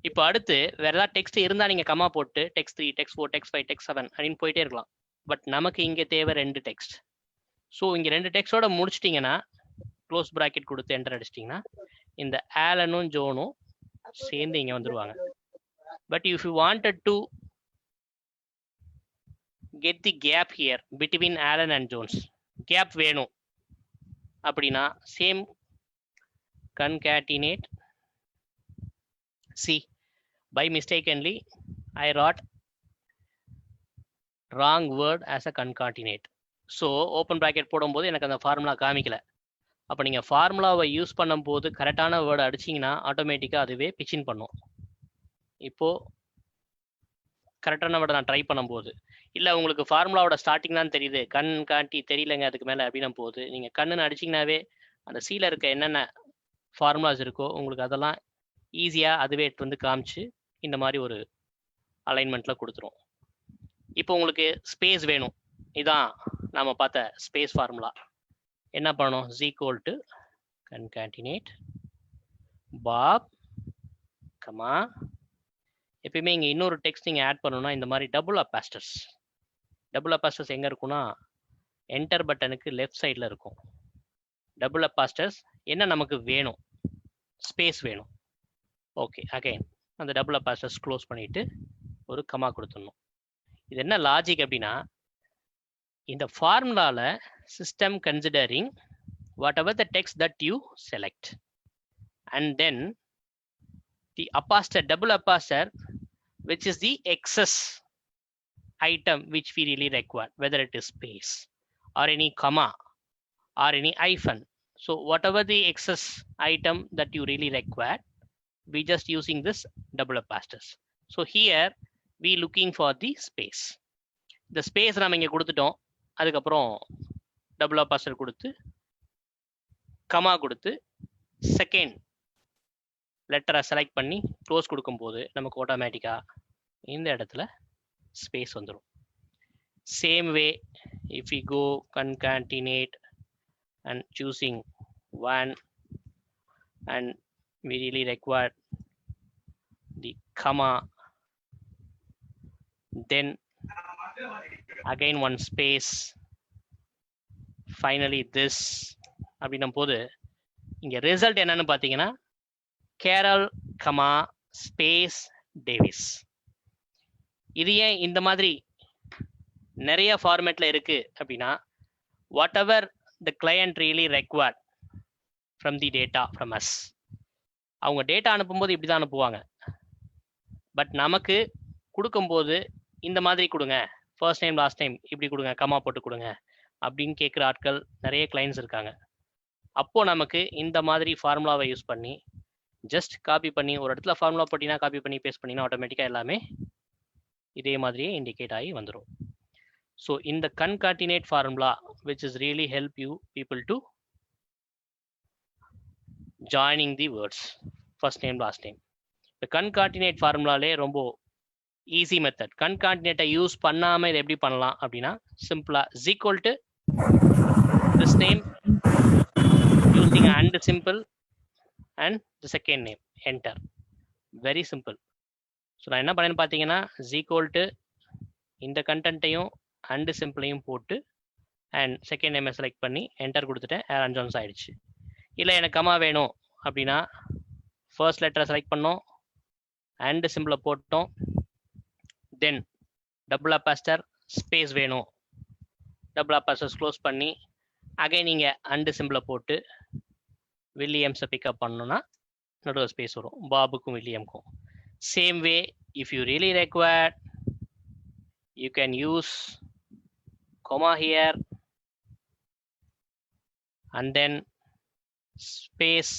இப்போ அடுத்து வேற ஏதாவது டெக்ஸ்ட் இருந்தால் நீங்கள் கமா போட்டு டெக்ஸ்ட் 3, டெக்ஸ்ட் 4, டெக்ஸ்ட் 5, டெக்ஸ்ட் 7 அப்படின்னு போயிட்டே இருக்கலாம். பட் நமக்கு இங்கே தேவை 2 டெக்ஸ்ட். ஸோ இங்கே 2 டெக்ஸ்டோட முடிச்சிட்டிங்கன்னா க்ளோஸ் ப்ராக்கெட் கொடுத்து என்டர் அடிச்சிட்டிங்கன்னா இந்த ஆலனும் ஜோனும் சேர்ந்து இங்கே வந்துடுவாங்க. But if you wanted to get the gap here between Alan and Jones, gap வேணும் அப்படின்னா same concatenate. See, by mistakenly I wrote wrong word as a concatenate. So open bracket போடும்போது எனக்கு அந்த ஃபார்முலா காமிக்கல. அப்போ நீங்கள் ஃபார்முலாவை யூஸ் பண்ணும்போது கரெக்டான வேர்டு அடிச்சிங்கன்னா ஆட்டோமேட்டிக்காக அதுவே பிச்சின் பண்ணும். இப்போது கரெக்டான வேர்டை நான் ட்ரை பண்ணும்போது, இல்லை உங்களுக்கு ஃபார்முலாவோட ஸ்டார்டிங் தான் தெரியுது, கண் காட்டி தெரியலங்க அதுக்கு மேலே அப்படின்னும் போது நீங்கள் கண்ணுன்னு அடிச்சிங்கனாவே அந்த சீல இருக்க என்னென்ன ஃபார்முலாஸ் இருக்கோ உங்களுக்கு அதெல்லாம் ஈஸியாக அதுவே எடுத்து வந்து காமிச்சு இந்த மாதிரி ஒரு அலைன்மெண்ட்டில் கொடுத்துரும். இப்போ உங்களுக்கு ஸ்பேஸ் வேணும், இதான் நாம் பார்த்த ஸ்பேஸ் ஃபார்முலா. என்ன பண்ணணும், is equal to concatenate Bob, comma. எப்பயுமே இங்கே இன்னொரு டெக்ஸ்ட் நீங்கள் ஆட் பண்ணணும்னா இந்த மாதிரி டபுள் அப்பாஸ்டர்ஸ். டபுள் அப்பாஸ்டர்ஸ் எங்கே இருக்குன்னா என்டர் பட்டனுக்கு லெஃப்ட் சைடில் இருக்கும். டபுள் அப்பாஸ்டர்ஸ் என்ன நமக்கு வேணும், ஸ்பேஸ் வேணும். ஓகே, அகைன் அந்த டபுள் அப்பாஸ்டர்ஸ் க்ளோஸ் பண்ணிட்டு ஒரு கமா கொடுத்துடணும். இது என்ன லாஜிக் அப்படின்னா, இந்த ஃபார்முலாவில் system considering whatever the text that you select and then the apostrophe, double apostrophe which is the excess item which we really require, whether it is space or any comma or any hyphen. So whatever the excess item that you really require, we just using this double aposters. So here we looking for the space. The space நாம இங்க கொடுத்துட்டோம். அதுக்கப்புறம் double அப்பாஸ்டர் கொடுத்து comma கொடுத்து second லெட்டரை select பண்ணி close கொடுக்கும்போது நமக்கு ஆட்டோமேட்டிக்காக இந்த இடத்துல ஸ்பேஸ் வந்துடும். Same way if we go concatenate and choosing one and we really require the comma, then again one space, finally this அப்படின்னும் போது இங்க ரிசல்ட் என்னன்னு பார்த்தீங்கன்னா கேரல் கமா ஸ்பேஸ் டேவிஸ். இது ஏன் இந்த மாதிரி நிறைய ஃபார்மேட்ல இருக்கு அப்படின்னா what ever the client really required from the data from us. அவங்க டேட்டா அனுப்பும்போது இப்படி தான் அனுப்புவாங்க. பட் நமக்கு கொடுக்கும்போது இந்த மாதிரி கொடுங்க, ஃபர்ஸ்ட் டைம் லாஸ்ட் டைம் இப்படி கொடுங்க, கமா போட்டு கொடுங்க அப்படின்னு கேட்குற ஆட்கள் நிறைய கிளைண்ட்ஸ் இருக்காங்க. அப்போ நமக்கு இந்த மாதிரி ஃபார்முலாவை யூஸ் பண்ணி ஜஸ்ட் காப்பி பண்ணி ஒரு இடத்துல ஃபார்முலா போட்டினா காப்பி பண்ணி பேஸ்ட் பண்ணினா ஆட்டோமேட்டிக்காக எல்லாமே இதே மாதிரியே இண்டிகேட் ஆகி வந்துடும். ஸோ இந்த concatenate formula which is really help you people to joining the words first name last name. இந்த concatenate formulaலே ரொம்ப ஈஸி மெத்தட். concatenate யூஸ் பண்ணாமல் இதை எப்படி பண்ணலாம் அப்படின்னா சிம்பிளா is equal to this name using and simple and the second name enter. very simple. So நான் என்ன பண்ணேன்னு பார்த்தீங்கன்னா is equal to இந்த கண்டென்ட்டையும் அண்டு சிம்பிளையும் போட்டு அண்ட் செகண்ட் நேமை செலக்ட் பண்ணி என்டர் கொடுத்துட்டேன். ஏரன் ஜோன்ஸ் ஆயிடுச்சு. இல்லை எனக்கு கமா வேணும் அப்படின்னா ஃபர்ஸ்ட் லெட்டரை செலக்ட் பண்ணோம், அண்டு சிம்பிளை போட்டோம், தென் டபுள் அப்பாஸ்டர் ஸ்பேஸ் வேணும், டபுள் அப்பாஸ்டர்ஸ் க்ளோஸ் பண்ணி அகைன் நீங்கள் அண்டு சிம்பிளை போட்டு வில்லியம்ஸை பிக்கப் பண்ணோன்னா நடுவில் ஸ்பேஸ் வரும் பாபுக்கும் வில்லியம்க்கும். Same way if you really required you can use comma here and then space,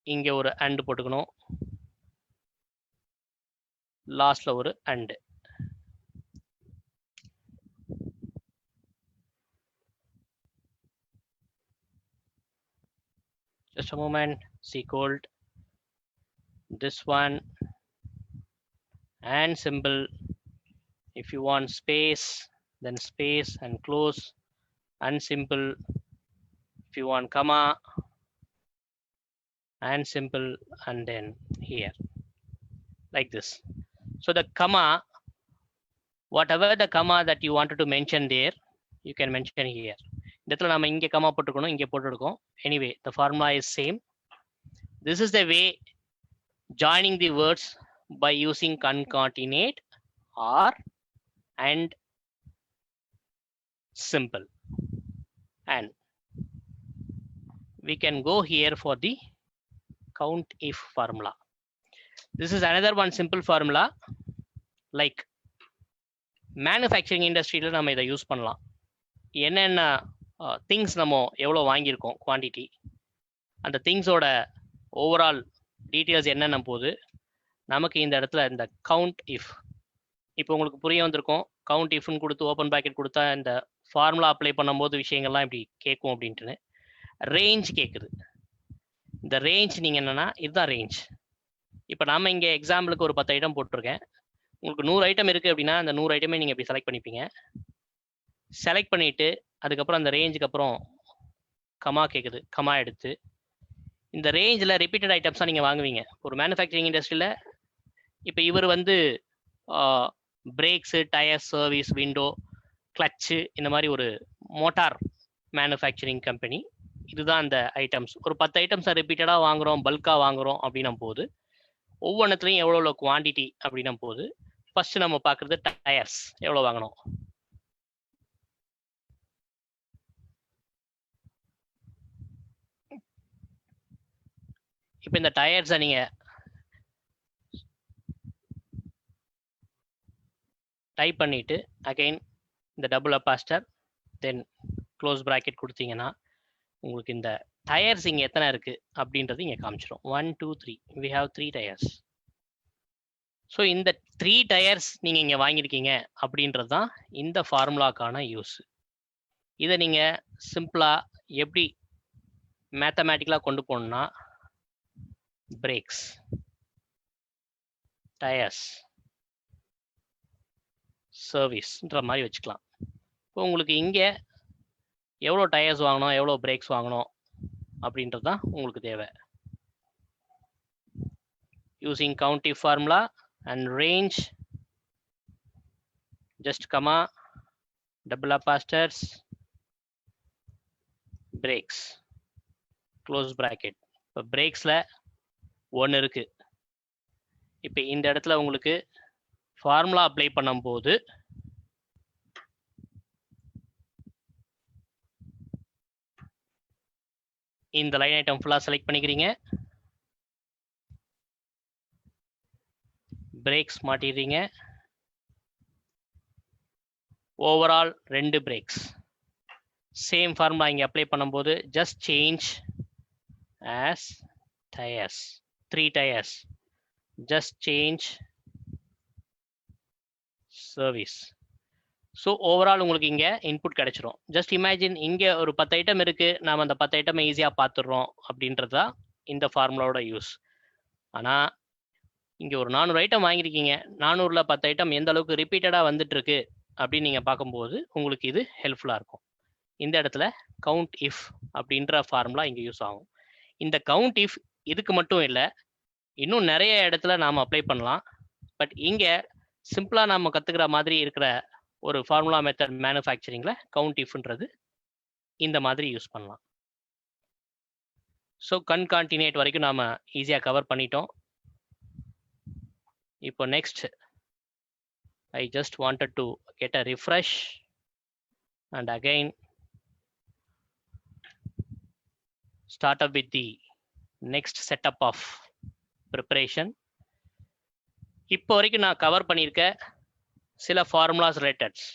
இங்க ஒரு and போட்டுக்கணும், லாஸ்ட்ல ஒரு and. just a moment. C called this one and symbol. If you want space, then space and close and simple. If you want comma and simple and then here like this. So the comma, whatever the comma that you wanted to mention there, you can mention here. இந்த இடத்துல நாம இங்கே comma போட்டுக்கணும், இங்கே போட்டுருக்கோம். Anyway, the formula is same. This is the way joining the words by using concatenate or and simple. And we can go here for the count if formula. This is another one simple formula. Like manufacturing industry la நம்ம இதை use பண்ணலாம். என்னென்ன things நம்ம எவ்வளோ வாங்கியிருக்கோம் quantity, அந்த திங்ஸோட overall details என்னென்ன போது நமக்கு இந்த இடத்துல இந்த கவுண்ட் இஃப், இப்போ உங்களுக்கு புரிய வந்திருக்கும். கவுண்ட் இஃப்னு கொடுத்து ஓப்பன் ப்ராக்கெட் கொடுத்தா இந்த ஃபார்முலா அப்ளை பண்ணும்போது விஷயங்கள்லாம் இப்படி கேட்கும் அப்படின்ட்டுன்னு. ரேஞ்ச் கேட்குது. இந்த ரேஞ்ச் நீங்கள் என்னென்னா இதுதான் ரேஞ்ச். இப்போ நம்ம இங்கே எக்ஸாம்பிளுக்கு ஒரு 10 ஐட்டம் போட்டிருக்கேன். உங்களுக்கு 100 ஐட்டம் இருக்குது அப்படின்னா அந்த 100 ஐட்டமே நீங்கள் இப்படி செலக்ட் பண்ணிப்பீங்க. செலக்ட் பண்ணிவிட்டு அதுக்கப்புறம் அந்த ரேஞ்சுக்கு அப்புறம் கமா கேட்குது, கமா எடுத்து இந்த ரேஞ்சில் ரிப்பீட்டட் ஐட்டம்ஸாக நீங்கள் வாங்குவீங்க. ஒரு மேனுஃபேக்சரிங் இண்டஸ்ட்ரியில் இப்போ இவர் வந்து brakes, tyre service, window, clutch, இந்த மாதிரி ஒரு மோட்டார் மேனுஃபேக்சரிங் கம்பெனி. இதுதான் அந்த ஐட்டம்ஸ். ஒரு 10 ஐட்டம்ஸை ரிப்பீட்டடாக வாங்குகிறோம், பல்காக வாங்குகிறோம் அப்படின்னும் போது ஒவ்வொன்றுத்துலையும் எவ்வளோ குவான்டிட்டி அப்படின்னும் போது ஃபர்ஸ்ட் நம்ம பார்க்குறது டயர்ஸ் எவ்வளோ வாங்கணும். இப்போ இந்த டயர்ஸை நீங்கள் டைப் பண்ணிவிட்டு அகைன் இந்த டபுள் அப்பாஸ்டர் தென் க்ளோஸ் ப்ராக்கெட் கொடுத்தீங்கன்னா உங்களுக்கு இந்த டயர்ஸ் இங்கே எத்தனை இருக்குது அப்படின்றது இங்கே காமிச்சிடும். 1 2 3 we have 3 டயர்ஸ். ஸோ இந்த 3 டயர்ஸ் நீங்கள் இங்கே வாங்கியிருக்கீங்க அப்படின்றது தான் இந்த ஃபார்முலாக்கான யூஸ். இதை நீங்கள் சிம்பிளாக எப்படி மேத்தமேட்டிக்கலா கொண்டு போகணும்னா பிரேக்ஸ், டயர்ஸ், சர்வீஸ்ன்ற மாதிரி வச்சுக்கலாம். இப்போ உங்களுக்கு இங்கே எவ்வளோ டயர்ஸ் வாங்கணும், எவ்வளோ பிரேக்ஸ் வாங்கணும் அப்படின்றது தான் உங்களுக்கு தேவை. Using countif formula and range, just comma, double aposters, breaks, close bracket. இப்போ பிரேக்ஸ்ல 1 இருக்கு. இப்போ இந்த இடத்துல உங்களுக்கு ஃபார்முலா அப்ளை பண்ணும்போது இந்த லைன் ஐட்டம் ஃபுல்லா செலக்ட் பண்ணிக்கிறீங்க, பிரேக்ஸ் மாட்டிடுறீங்க, ஓவரால் 2 பிரேக்ஸ். சேம் ஃபார்முலா இங்கே அப்ளை பண்ணும்போது just change as tyres, 3 tyres, just change service. So overall உங்களுக்கு இங்கே இன்புட் கிடைச்சிரும். ஜஸ்ட் இமேஜின் இங்கே ஒரு 10 ஐட்டம் இருக்கு, நாம் அந்த 10 ஐட்டம் ஈஸியாக பார்த்துடுறோம் அப்படின்றது தான் இந்த ஃபார்முலாவோட யூஸ். ஆனால் இங்கே ஒரு 400 ஐட்டம் வாங்கியிருக்கீங்க, 400ல் 10 ஐட்டம் எந்த அளவுக்கு ரிப்பீட்டடாக வந்துட்டு இருக்கு அப்படின்னு நீங்கள் பார்க்கும்போது உங்களுக்கு இது ஹெல்ப்ஃபுல்லாக இருக்கும். இந்த இடத்துல கவுண்ட் இஃப் அப்படின்ற ஃபார்முலா இங்கே யூஸ் ஆகும். இந்த கவுண்ட் இஃப் இதுக்கு மட்டும் இல்லை, இன்னும் நிறைய இடத்துல நாம் அப்ளை பண்ணலாம். பட் இங்கே சிம்பிளாக நம்ம கற்றுக்கிற மாதிரி இருக்கிற ஒரு ஃபார்முலா மெத்தட் மேனுஃபேக்சரிங்கில் கவுண்ட் இஃப்ன்றது இந்த மாதிரி யூஸ் பண்ணலாம். ஸோ கன்கான்டினேட் வரைக்கும் நாம் ஈஸியாக கவர் பண்ணிட்டோம். இப்போ next I just wanted to get a refresh and again start up with the next setup of preparation. இப்போ வரைக்கும் நான் கவர் பண்ணியிருக்க சில ஃபார்முலாஸ் ரிலேட்டட்ஸ்,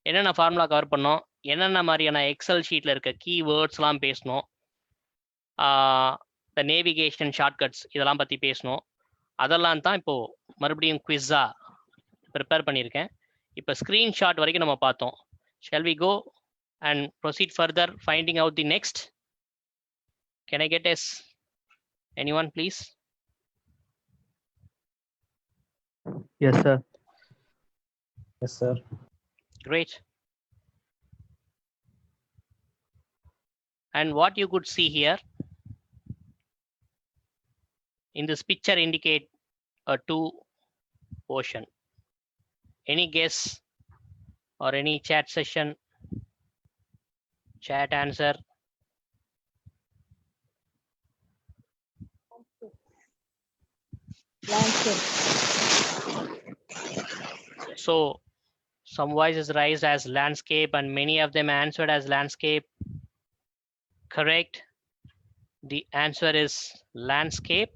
என்னென்ன ஃபார்முலா கவர் பண்ணோம், என்னென்ன மாதிரியான எக்ஸல் ஷீட்டில் இருக்க கீவேர்ட்ஸ்லாம் பேசணும், இந்த நேவிகேஷன் ஷார்ட்கட்ஸ் இதெல்லாம் பற்றி பேசணும். அதெல்லாம் தான் இப்போ மறுபடியும் குவிஸா ப்ரிப்பேர் பண்ணியிருக்கேன். இப்போ ஸ்க்ரீன்ஷாட் வரைக்கும் நம்ம பார்த்தோம். Shall we go and proceed further finding out the next? Can I get yes anyone please? Yes, sir. Yes, sir. Great. And what you could see here in this picture indicate a 2 ocean. Any guess or any chat session, chat answer? Landscape. So some voices raised as landscape and many of them answered as landscape. Correct. The answer is landscape.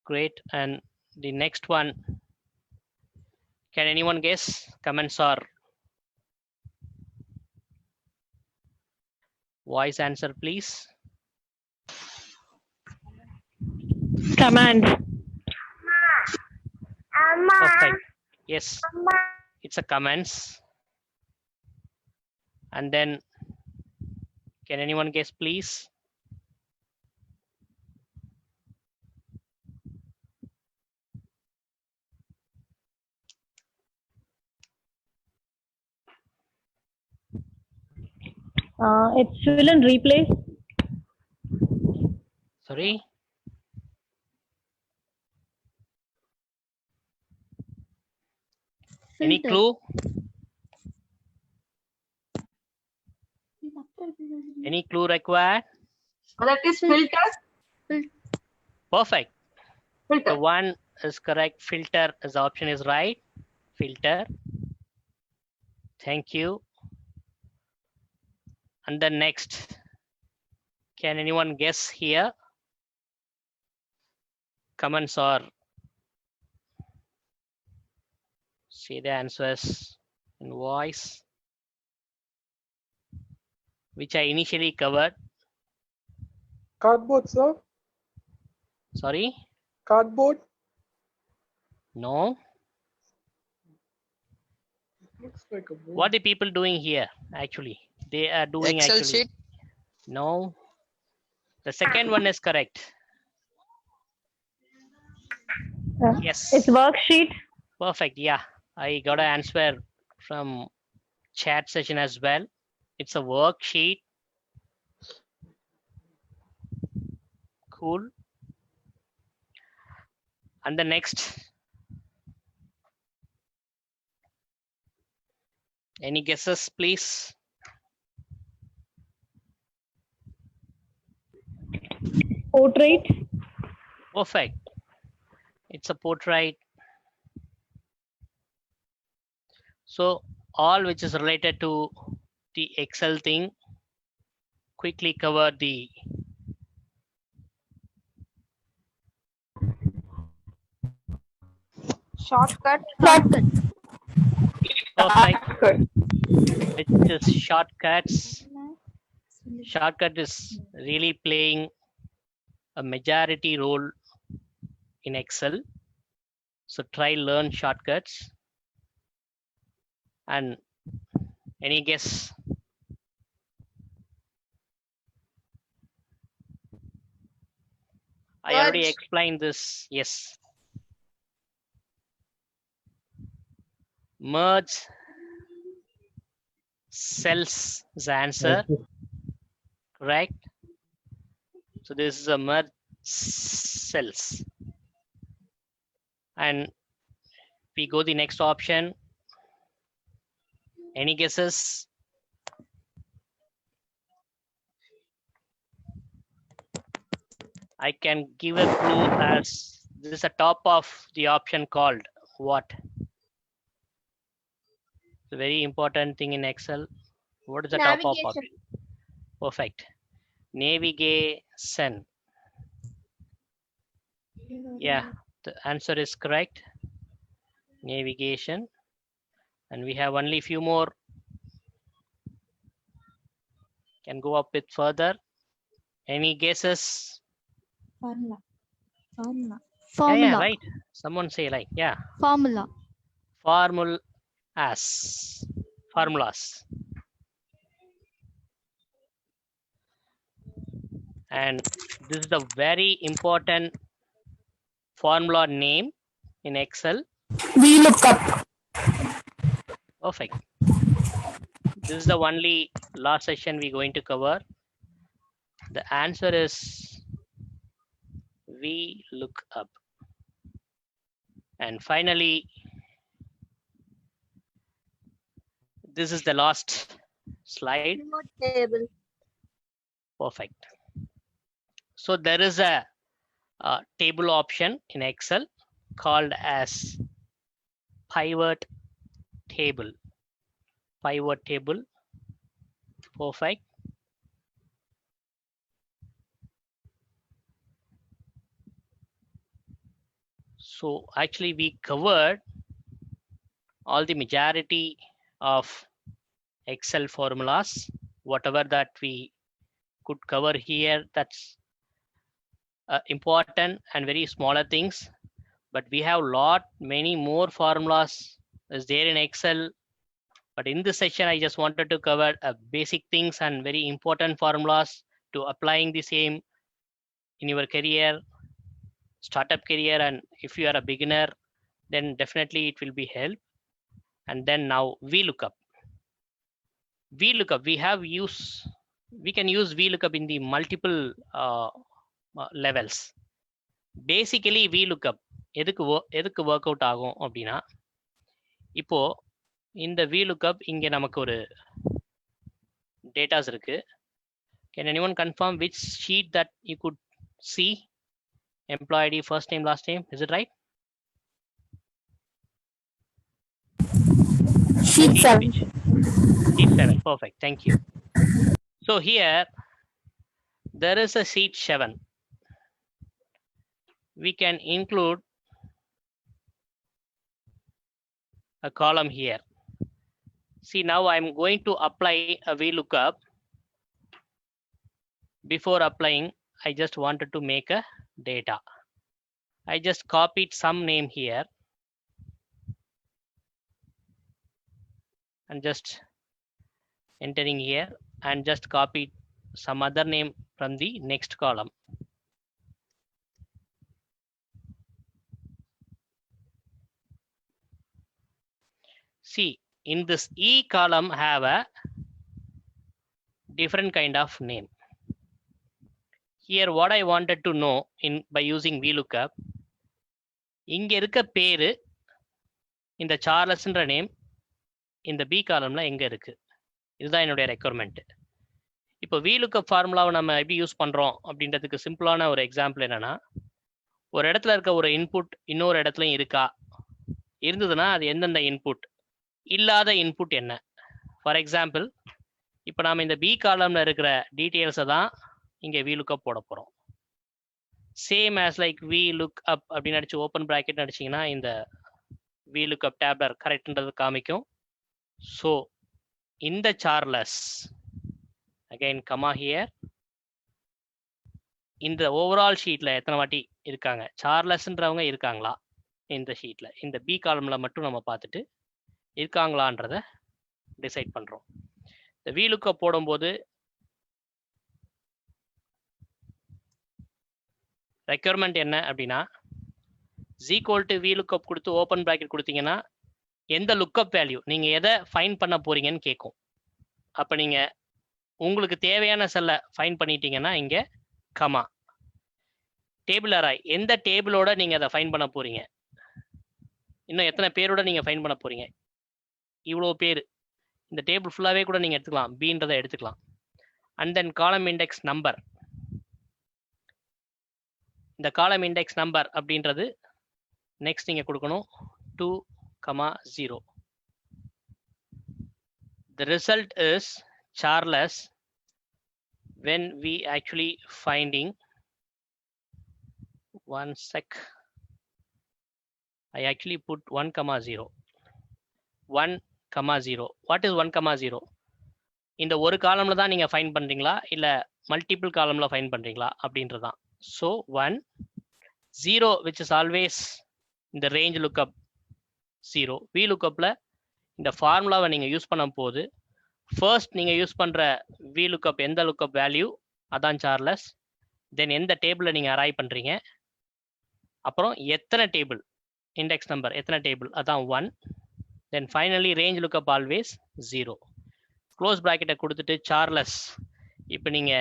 Great. And the next one, can anyone guess? Comments or voice answer, please. Command. Perfect. Yes, it's a comments. And then can anyone guess, please? It's fill and replace. Sorry. Any Filter. clue? Any clue required? That is filter. Perfect. Filter. The one is correct. Filter is the option is right. Filter. Thank you. And then next, can anyone guess here? Comments or see the answers in voice, which I initially covered. Cardboard, sir. Sorry? Cardboard. No. Looks like a board. What are people doing here? Actually, they are doing Excel actually. sheet. No. The second one is correct. Yes. It's worksheet. Perfect. Yeah. I got an answer from chat session as well. It's a worksheet. Cool. And the next. Any guesses, please? Portrait. Perfect. It's a portrait. So all which is related to the Excel thing, quickly cover the Shortcut. perfect, which is shortcuts. Shortcut is really playing a majority role in Excel. So try learn shortcuts. And any guess? I already Merge. explained this. Yes. Merge cells is the answer, correct? So this is a merge cells. And we go the next option. Any guesses? I can give a clue as this is a top of the option called what? It's a very important thing in Excel. What is the top of option? Perfect. Navigation. Yeah, the answer is correct. Navigation. And we have only few more. Can go up with further. Any guesses? Formula. Yeah, right. Someone say like, yeah. Formula. Formulas. And this is the very important formula name in Excel. VLOOKUP. Perfect. This is the only last session we're going to cover. The answer is VLOOKUP. And finally, this is the last slide. Pivot table. Perfect. So there is a table option in Excel called as pivot table. Pivot table. Perfect. So actually we covered all the majority of Excel formulas, whatever that we could cover here, that's important and very smaller things. But we have many more formulas is there in Excel. But in this session, I just wanted to cover basic things and very important formulas to applying the same in your career, startup career. And if you are a beginner, then definitely it will be help. And then now VLOOKUP. VLOOKUP, we can use VLOOKUP in the multiple levels. Basically VLOOKUP எதுக்கு work out ஆகும் அப்படின்னா, இப்போ இந்த VLOOKUP இங்க நமக்கு ஒரு datas இருக்கு. Can anyone confirm which sheet that you could see? Employee ID, first name, last name, is it right? Sheet 7. Sheet 7, perfect, thank you. So here, there is a sheet 7. We can include a column here. See, now I'm going to apply a VLOOKUP. Before applying, I just wanted to make a data. I just copied some name here and just entering here and just copied some other name from the next column. See, in this E column have a different kind of name. Here what I wanted to know in by using VLOOKUP, இங்க இருக்க பேரு இந்த சார்லஸ்ன்ற name இந்த B காலம்ல எங்க இருக்கு, இதுதான் என்னுடைய requirement. இப்போ VLOOKUP ஃபார்முலாவை நம்ம எப்படி யூஸ் பண்றோம் அப்படின்றதுக்கு சிம்பிளான ஒரு எக்ஸாம்பிள் என்னன்னா, ஒரு இடத்துல இருக்க ஒரு இன்புட் இன்னொரு இடத்துலயும் இருக்கா, இருந்ததுன்னா அது எந்தெந்த இன்புட், இல்லாத இன்புட் என்ன. ஃபார் எக்ஸாம்பிள் இப்போ நாம இந்த பி காலம்ல இருக்கிற டீட்டெயில்ஸை தான் இங்க VLOOKUP போட போறோம். சேம் ஆஸ் லைக் VLOOKUP அப்படின்னு அடிச்சு ஓப்பன் பிராக்கெட் அடிச்சிங்கன்னா இந்த VLOOKUP டேப்லர் கரெக்ட்ன்றது காமிக்கும். ஸோ இந்த சார்லஸ் அகைன் கமா ஹியர், இந்த ஓவரால் ஷீட்ல எத்தனை வாட்டி இருக்காங்க, சார்லஸ்ன்றவங்க இருக்காங்களா இந்த ஷீட்ல, இந்த பி காலம்ல மட்டும் நம்ம பார்த்துட்டு இருக்காங்களான்றத டிசைட் பண்றோம். இந்த VLOOKUP போடும்போது ரெக்யர்மெண்ட் என்ன அப்படின்னா, ஈக்குவல் டு VLOOKUP கொடுத்து ஓப்பன் பிராக்கெட் கொடுத்தீங்கன்னா எந்த லுக்கப் வேல்யூ நீங்க எதை ஃபைன் பண்ண போறீங்கன்னு கேட்கும். அப்ப நீங்க உங்களுக்கு தேவையான செல்லை ஃபைன் பண்ணிட்டீங்கன்னா இங்க கமா, டேபிள் அரே எந்த டேபிளோட நீங்க அதை ஃபைன் பண்ண போறீங்க, இன்னும் எத்தனை பேரோட நீங்க ஃபைன் பண்ண போறீங்க, இவ்வளோ பேர், இந்த டேபிள் ஃபுல்லாவே கூட நீங்க எடுத்துக்கலாம், பீன்றதை எடுத்துக்கலாம். அண்ட் தென் காலம் இண்டெக்ஸ் நம்பர், இந்த காலம் இண்டெக்ஸ் நம்பர் அப்படின்றது நெக்ஸ்ட் நீங்க கொடுக்கணும் 2,0. The result is Charles when we actually finding, one sec, I actually put 1,0. 1,0. What is 1,0? இந்த ஒரு காலம்ல தான் நீங்க ஃபைன் பண்றீங்களா இல்ல மல்டிபிள் காலம்ல ஃபைன் பண்றீங்களா அப்படின்றதான். So 1 0 which is always in the range lookup 0. VLOOKUPல இந்த ஃபார்முலாவை நீங்க யூஸ் பண்ணும் போது ஃபர்ஸ்ட் நீங்க யூஸ் பண்ற VLOOKUP எந்த லுக்கப் வேல்யூ அதான் சார்லஸ், தென் எந்த டேபிள நீங்க அரைவ் பண்றீங்க, அப்புறம் எத்தனை டேபிள் இண்டெக்ஸ் நம்பர் எத்தனை டேபிள் அதான் 1, then finally range lookup always 0. Close பிராக்கெட்டை கொடுத்துட்டு சார்லஸ், இப்போ நீங்க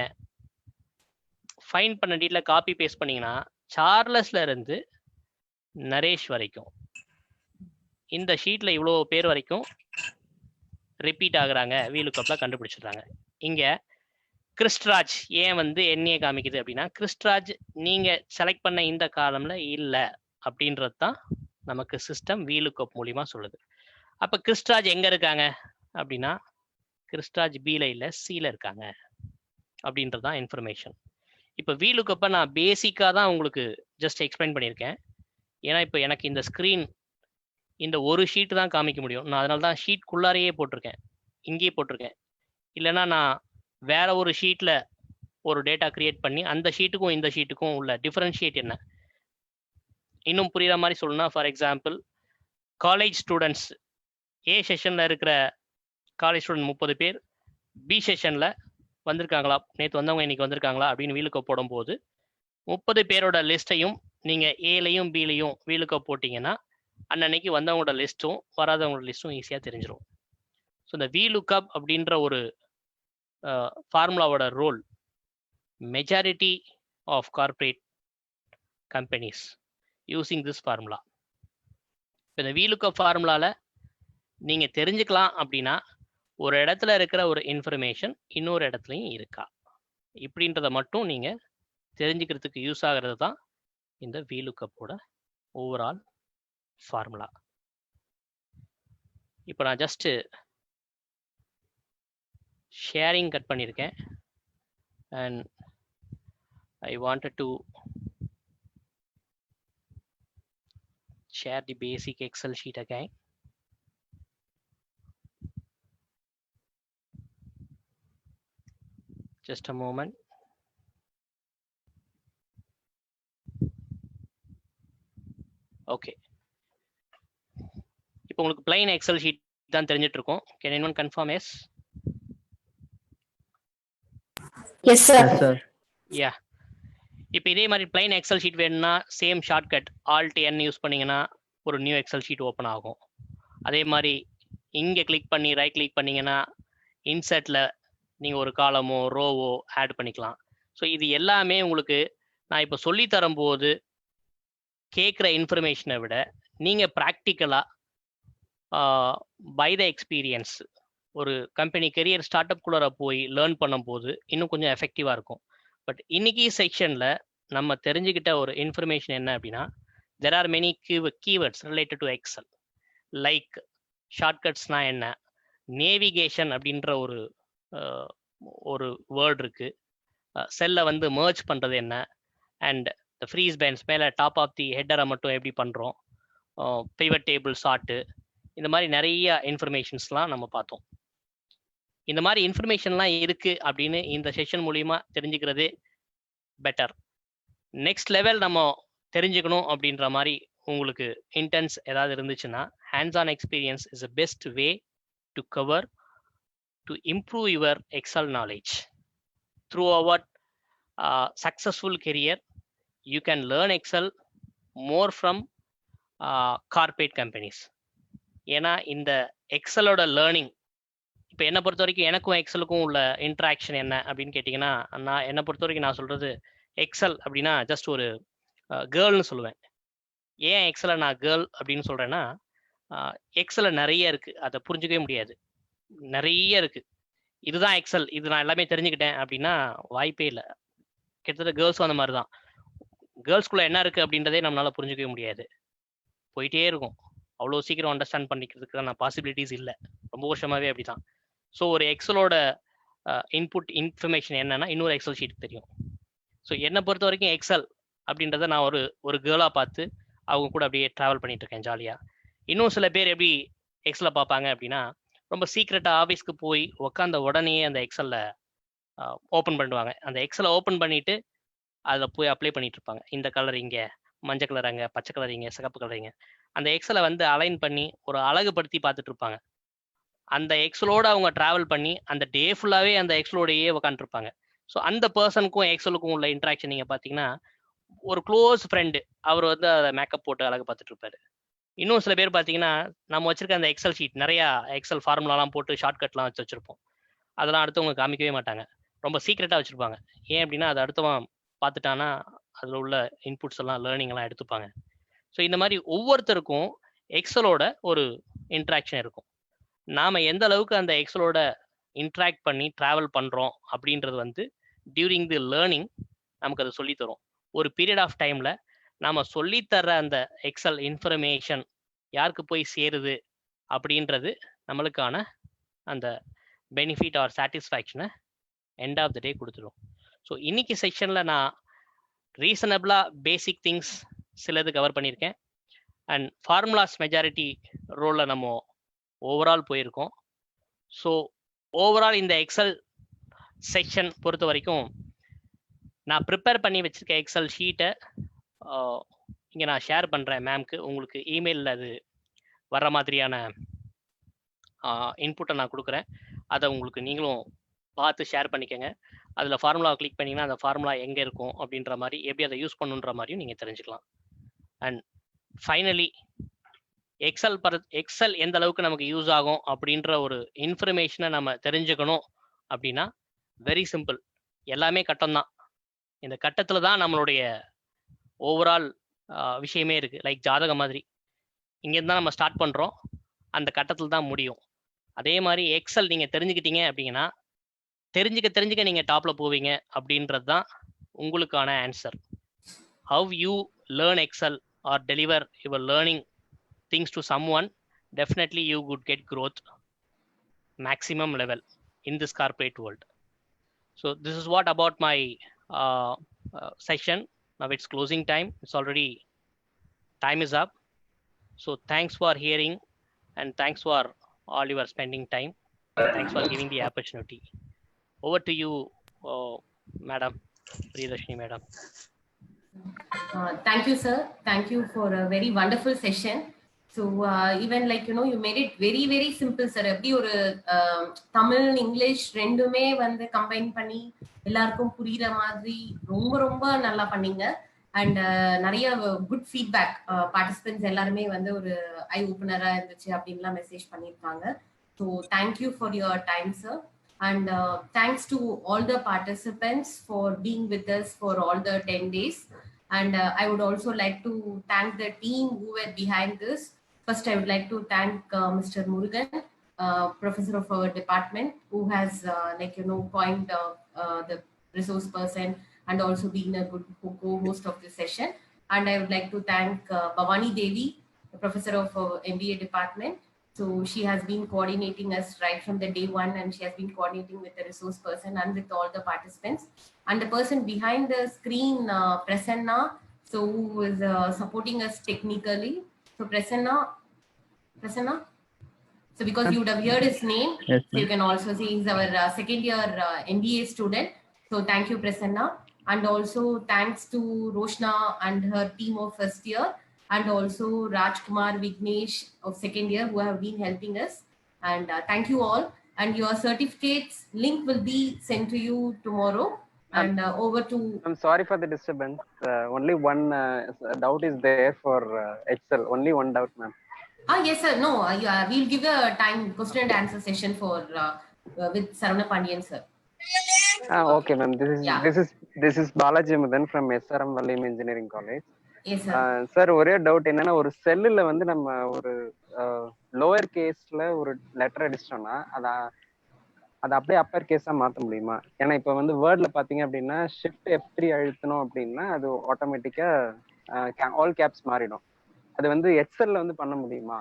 ஃபைன் பண்ண டீட்ல காப்பி பேஸ்ட் பண்ணீங்கன்னா சார்லஸ்ல இருந்து நரேஷ் வரைக்கும் இந்த ஷீட்ல இவ்வளோ பேர் வரைக்கும் ரிப்பீட் ஆகுறாங்க, VLOOKUPல கண்டுபிடிச்சிடுறாங்க. இங்க கிறிஸ்ட்ராஜ் ஏன் வந்து எண்ணியை காமிக்குது அப்படின்னா, கிறிஸ்ட்ராஜ் நீங்க செலக்ட் பண்ண இந்த காலம்ல இல்லை அப்படின்றது தான் நமக்கு சிஸ்டம் VLOOKUP மூலியமா சொல்லுது. அப்ப கிறிஸ்ட்ராஜ் எங்க இருக்காங்க அப்படின்னா, கிறிஸ்ட்ராஜ் பில இல்ல சில இருக்காங்க அப்படின்றதான் இன்ஃபர்மேஷன். இப்போ VLOOKUP நான் பேசிக்காக தான் உங்களுக்கு ஜஸ்ட் எக்ஸ்பிளைன் பண்ணியிருக்கேன். ஏன்னா இப்போ எனக்கு இந்த ஸ்க்ரீன் இந்த ஒரு ஷீட் தான் காமிக்க முடியும், நான் அதனால தான் ஷீட்குள்ளாரையே போட்டிருக்கேன், இங்கேயே போட்டிருக்கேன். இல்லைன்னா நான் வேற ஒரு ஷீட்ல ஒரு டேட்டா கிரியேட் பண்ணி அந்த ஷீட்டுக்கும் இந்த ஷீட்டுக்கும் உள்ள டிஃபரன்ஷியேட் என்ன இன்னும் புரியுற மாதிரி சொல்லணும்னா, ஃபார் எக்ஸாம்பிள் காலேஜ் ஸ்டூடெண்ட்ஸ் ஏ செஷன்ல இருக்கிற காலேஜ் ஸ்டூடெண்ட் 30 பேர், பி செஷன்ல வந்திருக்காங்களா, நேற்று வந்தவங்க இன்னைக்கு வந்திருக்காங்களா அப்படின்னு VLOOKUP போடும்போது 30 பேரோட லிஸ்ட்டையும் நீங்க ஏலையும் பிலையும் VLOOKUP போட்டீங்கன்னா அன்னன்னைக்கு வந்தவங்களோட லிஸ்ட்டும் வராதவங்களோட லிஸ்ட்டும் ஈஸியாக தெரிஞ்சிடும். ஸோ இந்த VLOOKUP அப்படின்ற ஒரு ஃபார்முலாவோட role majority of corporate companies using this formula. இப்போ இந்த VLOOKUP ஃபார்முலால நீங்க தெரிஞ்சுக்கலாம் அப்படின்னா ஒரு இடத்துல இருக்கிற ஒரு இன்ஃபர்மேஷன் இன்னொரு இடத்துலையும் இருக்கா இப்படின்றத மட்டும் நீங்க தெரிஞ்சுக்கிறதுக்கு யூஸ் ஆகிறது தான் இந்த VLOOKUPோட ஓவரால் ஃபார்முலா. இப்போ நான் ஜஸ்ட் ஷேரிங் கட் பண்ணியிருக்கேன் and I wanted to share the basic Excel sheet again. Just a moment. Okay. இப்போ உங்களுக்கு plain Excel sheet தான் தெரிஞ்சிட்டு இருக்கும். Can anyone confirm yes? Yes, sir. Yes, sir. யா, இப்போ இதே மாதிரி பிளைன் எக்ஸல் ஷீட் வேணும்னா same shortcut Alt N use பண்ணீங்கன்னா ஒரு நியூ எக்ஸல் ஷீட் ஓப்பன் ஆகும். அதே மாதிரி இங்கே கிளிக் பண்ணி ரைட் கிளிக் பண்ணீங்கன்னா இன்சர்ட்டில் நீங்கள் ஒரு காலமோ ரோவோ ஆட் பண்ணிக்கலாம். ஸோ இது எல்லாமே உங்களுக்கு நான் இப்போ சொல்லி தரும்போது கேட்குற இன்ஃபர்மேஷனை விட நீங்கள் ப்ராக்டிக்கலாக பை த எக்ஸ்பீரியன்ஸ் ஒரு கம்பெனி கெரியர் ஸ்டார்ட் அப் குள்ளே போய் லேர்ன் பண்ணும்போது இன்னும் கொஞ்சம் எஃபெக்டிவாக இருக்கும். பட் இன்னைக்கு செக்ஷனில் நம்ம தெரிஞ்சுக்கிட்ட ஒரு இன்ஃபர்மேஷன் என்ன அப்படின்னா, there are many keywords related to Excel. Like ஷார்ட்கட்ஸ்னால் என்ன, நேவிகேஷன் அப்படின்ற ஒரு வேர்ட் இருக்குது, செல்லை வந்து மர்ஜ் பண்ணுறது என்ன, அண்ட் த ஃப்ரீஸ் பேண்ட்ஸ் மேலே டாப் ஆஃப் தி ஹெட்டரை மட்டும் எப்படி பண்ணுறோம், பிவட் டேபிள் சார்ட்டு, இந்த மாதிரி நிறைய இன்ஃபர்மேஷன்ஸ்லாம் நம்ம பார்த்தோம். இந்த மாதிரி இன்ஃபர்மேஷன்லாம் இருக்குது அப்படின்னு இந்த செஷன் மூலிமா தெரிஞ்சுக்கிறது பெட்டர். நெக்ஸ்ட் லெவல் நம்ம தெரிஞ்சுக்கணும் அப்படின்ற மாதிரி உங்களுக்கு இன்டென்ஸ் ஏதாவது இருந்துச்சுன்னா, hands on experience is a best way to cover to improve your Excel knowledge through our successful career. You can learn Excel more from corporate companies. ஏன்னா இந்த எக்ஸலோட லேர்னிங் இப்போ என்னை பொறுத்த வரைக்கும் எனக்கும் எக்ஸலுக்கும் உள்ள இன்ட்ராக்ஷன் என்ன அப்படின்னு கேட்டிங்கன்னா, நான் என்னை பொறுத்த வரைக்கும் நான் சொல்கிறது எக்ஸல் அப்படின்னா ஜஸ்ட் ஒரு கேர்ள்னு சொல்லுவேன். ஏன் எக்ஸலை நான் கேர்ள் அப்படின்னு சொல்கிறேன்னா, எக்ஸலில் நிறைய இருக்குது, அதை புரிஞ்சிக்கவே முடியாது, நிறைய இருக்குது. இதுதான் எக்ஸல், இது நான் எல்லாமே தெரிஞ்சுக்கிட்டேன் அப்படின்னா வாய்ப்பே இல்லை. கிட்டத்தட்ட கேர்ள்ஸும் அந்த மாதிரி தான். கேர்ள்ஸ்குள்ளே என்ன இருக்குது அப்படின்றதே நம்மளால் புரிஞ்சிக்கவே முடியாது, போயிட்டே இருக்கும். அவ்வளோ சீக்கிரம் அண்டர்ஸ்டாண்ட் பண்ணிக்கிறதுக்கான பாசிபிலிட்டிஸ் இல்லை, ரொம்ப வருஷமாகவே அப்படி தான். ஸோ ஒரு எக்ஸலோட இன்புட் இன்ஃபர்மேஷன் என்னன்னா இன்னொரு எக்ஸல் ஷீட் தெரியும். ஸோ என்னை பொறுத்த வரைக்கும் எக்ஸல் அப்படின்றத நான் ஒரு கேர்ளாக பார்த்து அவங்க கூட அப்படியே ட்ராவல் பண்ணிட்டு இருக்கேன் ஜாலியாக. இன்னும் சில பேர் எப்படி எக்ஸலை பார்ப்பாங்க அப்படின்னா, ரொம்ப சீக்ரெட்டாக ஆஃபீஸ்க்கு போய் உட்காந்த உடனே அந்த எக்ஸலில் ஓப்பன் பண்ணுவாங்க. அந்த எக்ஸலை ஓப்பன் பண்ணிவிட்டு அதில் போய் அப்ளை பண்ணிட்டு இருப்பாங்க. இந்த கலர் இங்கே, மஞ்சள் கலர் அங்கே, பச்சை கலர் இங்கே, சிகப்பு கலர் இங்கே. அந்த எக்ஸலை வந்து அலைன் பண்ணி ஒரு அழகுபடுத்தி பார்த்துட்டு இருப்பாங்க. அந்த எக்ஸலோடு அவங்க ட்ராவல் பண்ணி அந்த டே ஃபுல்லாகவே அந்த எக்ஸலோடையே உட்காந்துருப்பாங்க. ஸோ அந்த பர்சனுக்கும் எக்ஸலுக்கும் உள்ள இன்ட்ராக்ஷன் நீங்கள் பார்த்தீங்கன்னா, ஒரு க்ளோஸ் ஃப்ரெண்டு அவர் வந்து அதை மேக்கப் போட்டு அழகு பார்த்துட்டு இருப்பாரு. இன்னும் சில பேர் பார்த்தீங்கன்னா, நம்ம வச்சிருக்க அந்த எக்ஸல் ஷீட் நிறையா எக்ஸல் ஃபார்முலாலாம் போட்டு ஷார்ட்கட்லாம் வச்சுருப்போம். அதெல்லாம் அடுத்தவங்க காமிக்கவே மாட்டாங்க, ரொம்ப சீக்ரெட்டாக வச்சுருப்பாங்க. ஏன் அப்படின்னா அது அடுத்தவன் பார்த்துட்டானா அதில் உள்ள இன்புட்ஸ் எல்லாம் லேர்னிங்லாம் எடுத்துப்பாங்க. ஸோ இந்த மாதிரி ஒவ்வொருத்தருக்கும் எக்ஸலோட ஒரு இன்ட்ராக்ஷன் இருக்கும். நாம் எந்த அளவுக்கு அந்த எக்ஸலோட இன்ட்ராக்ட் பண்ணி ட்ராவல் பண்ணுறோம் அப்படின்றது வந்து டியூரிங் தி லேர்னிங் நமக்கு அதை சொல்லித்தரும். ஒரு பீரியட் ஆஃப் டைமில் நாம் சொல்லித்தர அந்த எக்ஸல் இன்ஃபர்மேஷன் யாருக்கு போய் சேருது அப்படின்றது நம்மளுக்கான அந்த பெனிஃபிட் ஆர் சாட்டிஸ்ஃபேக்ஷனை எண்ட் ஆஃப் த டே கொடுத்துடும். ஸோ இன்னைக்கு செக்ஷனில் நான் ரீசனபிளாக பேசிக் திங்ஸ் சிலது கவர் பண்ணியிருக்கேன். அண்ட் ஃபார்முலாஸ் மெஜாரிட்டி ரோலில் நம்ம ஓவரால் போயிருக்கோம். ஸோ ஓவரால் இந்த எக்ஸல் செக்ஷன் பொறுத்த வரைக்கும் நான் ப்ரிப்பேர் பண்ணி வச்சுருக்க எக்ஸல் ஷீட்டை இங்கே நான் ஷேர் பண்ணுறேன் மேம்க்கு. உங்களுக்கு இமெயிலில் அது வர்ற மாதிரியான இன்புட்டை நான் கொடுக்குறேன். அதை உங்களுக்கு நீங்களும் பார்த்து ஷேர் பண்ணிக்கோங்க. அதில் ஃபார்முலா கிளிக் பண்ணிங்கன்னா அந்த ஃபார்முலா எங்கே இருக்கும் அப்படின்ற மாதிரி, எப்படி அதை யூஸ் பண்ணுன்ற மாதிரியும் நீங்கள் தெரிஞ்சுக்கலாம். அண்ட் ஃபைனலி எக்ஸல் எந்த அளவுக்கு நமக்கு யூஸ் ஆகும் அப்படின்ற ஒரு இன்ஃபர்மேஷனை நம்ம தெரிஞ்சுக்கணும் அப்படின்னா வெரி சிம்பிள், எல்லாமே கட்டம் தான். இந்த கட்டத்தில் தான் நம்மளுடைய ஓவரால் விஷயமே இருக்குது. லைக் ஜாதகம் மாதிரி, இங்கேருந்து தான் நம்ம ஸ்டார்ட் பண்ணுறோம், அந்த கட்டத்தில் தான் முடியும். அதே மாதிரி எக்ஸல் நீங்கள் தெரிஞ்சுக்கிட்டீங்க அப்படின்னா தெரிஞ்சுக்க நீங்கள் டாப்பில் போவீங்க அப்படின்றது தான் உங்களுக்கான answer. How you learn Excel or deliver your learning things to someone, definitely you would get growth maximum level in this corporate world. So this is what about my session. Now it's closing time, it's already time is up. So thanks for hearing and thanks for all your spending time. Thanks for giving the opportunity. Over to you, madam Priyadarshini madam. Thank you sir, thank you for a very wonderful session. So even like you made it very very simple sir. எப்படி ஒரு Tamil English ரெண்டுமே வந்து combine பண்ணி எல்லாருக்கும் புரியுற மாதிரி ரொம்ப ரொம்ப நல்லா பண்ணீங்க. அண்ட் நிறைய குட் ஃபீட்பேக் பார்ட்டிசிபென்ட்ஸ் எல்லாருமே வந்து ஒரு ஐ ஓப்பனரா இருந்துச்சு அப்படின்லாம் மெசேஜ் பண்ணியிருக்காங்க. So thank you for your time sir. And thanks to all the participants for being with us for all the 10 days. And I would also like to thank the team who were behind this. First, I would like to thank Mr. Murugan, professor of our department, who has coined the resource person and also been a good co-host of this session. And I would like to thank Bhavani Devi, the professor of our MBA department. So she has been coordinating us right from the day one, and she has been coordinating with the resource person and with all the participants. And the person behind the screen, Prasanna, so who is supporting us technically. So Prasanna. So because you would have heard his name, Yes, so you can also see he's our second year MBA student. So thank you, Prasanna. And also thanks to Roshna and her team of first year. And also Rajkumar, Vignesh of second year who have been helping us. And thank you all. And your certificates link will be sent to you tomorrow. And over to... I'm sorry for the disturbance. Only one doubt is there for Excel. Only one doubt, ma'am. Yes, sir. No, we'll give a time question and answer session for with Saravana Pandian, sir. Okay, ma'am. This is Balaji Mudan from SRM Valliam Engineering College. Yes, sir. Sir ஒரே doubt என்னன்னா, ஒரு செல்லுல வந்து நம்ம ஒரு lower கேஸ்ல ஒரு letter அடிச்சிட்டோம்னா அதை அப்படியே அப்பர் கேஸா மாத்த முடியுமா? ஏன்னா இப்ப வந்து வேர்ட்ல பாத்தீங்க அப்படின்னா ஷிஃப்ட் F3 அழுத்தணும் அப்படின்னா அது ஆட்டோமேட்டிக்கா ஆல் கேப்ஸ் மாறிடும். அது வந்து எக்ஸல்ல வந்து பண்ண முடியுமா?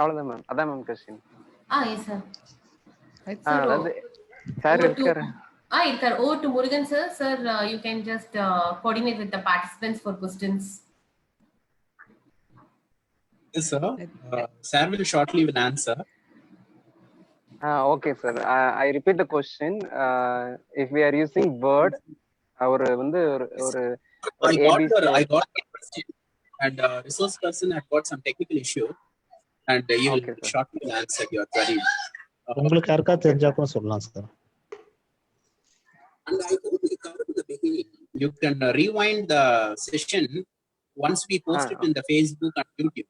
அவ்வளவுதான் மேம். அதான் ma'am question. Yes, sir. Sir இருக்காரு. Irkar. Over to Murugan, sir. Sir, you can just coordinate with the participants for questions. Yes, sir. Sir will shortly answer. Okay, sir. I repeat the question. If we are using Word, our வந்து ஒரு I got your question, and resource person had got some technical issue, and you will shortly answer your query. உங்களுக்கு யாருக்கா தெரிஞ்சா கூட சொல்லலாம் sir. And I hope we covered in the beginning. You can rewind the session once we post it in the Facebook and YouTube.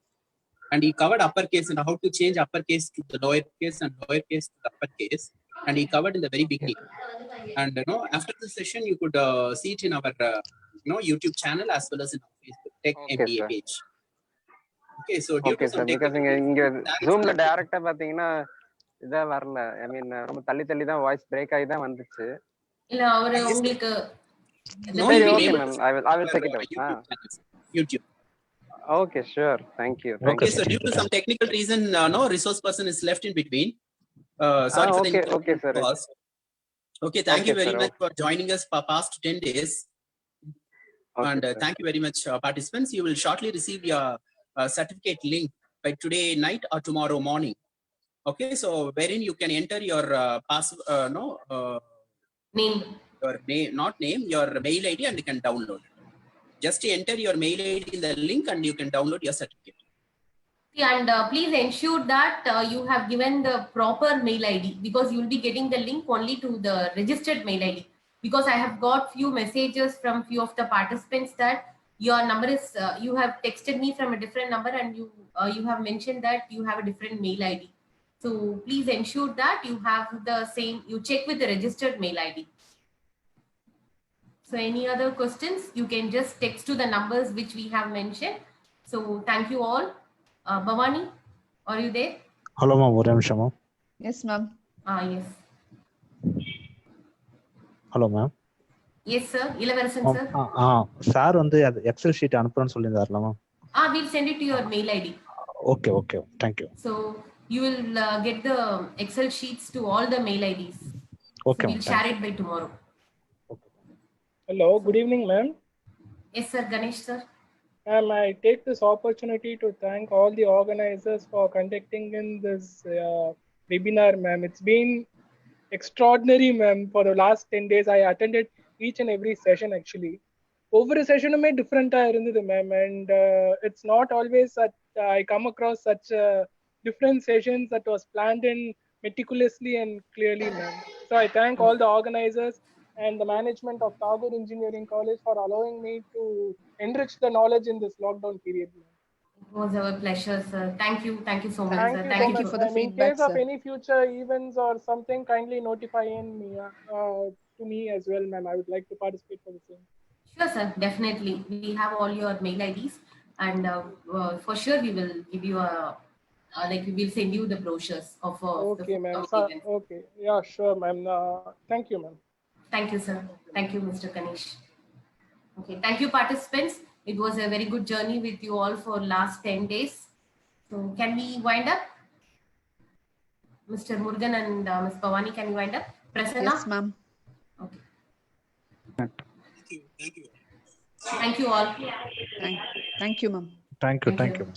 And he covered uppercase and how to change uppercase to the lowercase and lowercase to the uppercase. And he covered in the very beginning. And after the session, you could see it in our YouTube channel as well as in our Facebook Tech MBA page. Okay, so okay, sir. Because இங்க Zoomல டைரக்டா பாத்தீங்கன்னா இதா வரல. I mean ரொம்ப தள்ளி தான் voice break ஆகி தான் வந்துச்சு. இல்ல அவரு உங்களுக்கு okay ma'am, I will check it out. YouTube. Okay, sure. Thank you. Okay, so due to some technical reason, no resource person is left in between. Sorry for the okay, sir. Okay, thank you very much for joining us for past 10 days. And thank you very much, participants. You will shortly receive your certificate link by today night or tomorrow morning. Okay, so wherein you can enter your name, your name, not name, your mail ID, and you can download it. Just enter your mail ID in the link and you can download your certificate. And please ensure that you have given the proper mail ID, because you will be getting the link only to the registered mail ID. Because I have got few messages from few of the participants that your number is, you have texted me from a different number and you have mentioned that you have a different mail ID. So please ensure that you have the same, you check with the registered mail ID. So any other questions, you can just text to the numbers which we have mentioned. So thank you all. Bhavani, are you there? Hello ma'am, ஒரு நிமிஷம் ma'am. Yes ma'am. Yes. Hello ma'am. Yes sir, Ilavarasan sir. Sir வந்து Excel sheet அனுப்புறேன்னு சொல்லியிருந்தாருல ma'am. We'll send it to your mail ID. Okay, thank you. So you will get the Excel sheets to all the mail IDs. Okay. So we'll share it by tomorrow. Hello, good evening, ma'am. Yes, sir. Ganesh, sir. I take this opportunity to thank all the organizers for conducting in this webinar, ma'am. It's been extraordinary, ma'am. For the last 10 days, I attended each and every session actually. Over a session, I different ma'am, and it's not always that I come across such different sessions that was planned in meticulously and clearly, ma'am. So I thank all the organizers and the management of Tagore Engineering College for allowing me to enrich the knowledge in this lockdown period, ma'am. It was our pleasure, sir. Thank you so much, Thank sir. you so much, for the ma'am. In feedback, case of sir. any future events or something, kindly notify me to me as well, ma'am. I would like to participate for the same. Sure, sir. Definitely. We have all your mail IDs, and for sure we will give you we will send you the brochures of Okay, the ma'am. events. Okay. Yeah, sure, ma'am. Thank you, ma'am. Thank you, sir. Thank you, Mr. Kanish. Okay. Thank you, participants. It was a very good journey with you all for last 10 days. So can we wind up? Mr. Murugan and Ms. Bhavani, can you wind up? Prasanna? Yes, ma'am. Okay. Thank you. Thank you all. Thank you, ma'am. Thank you.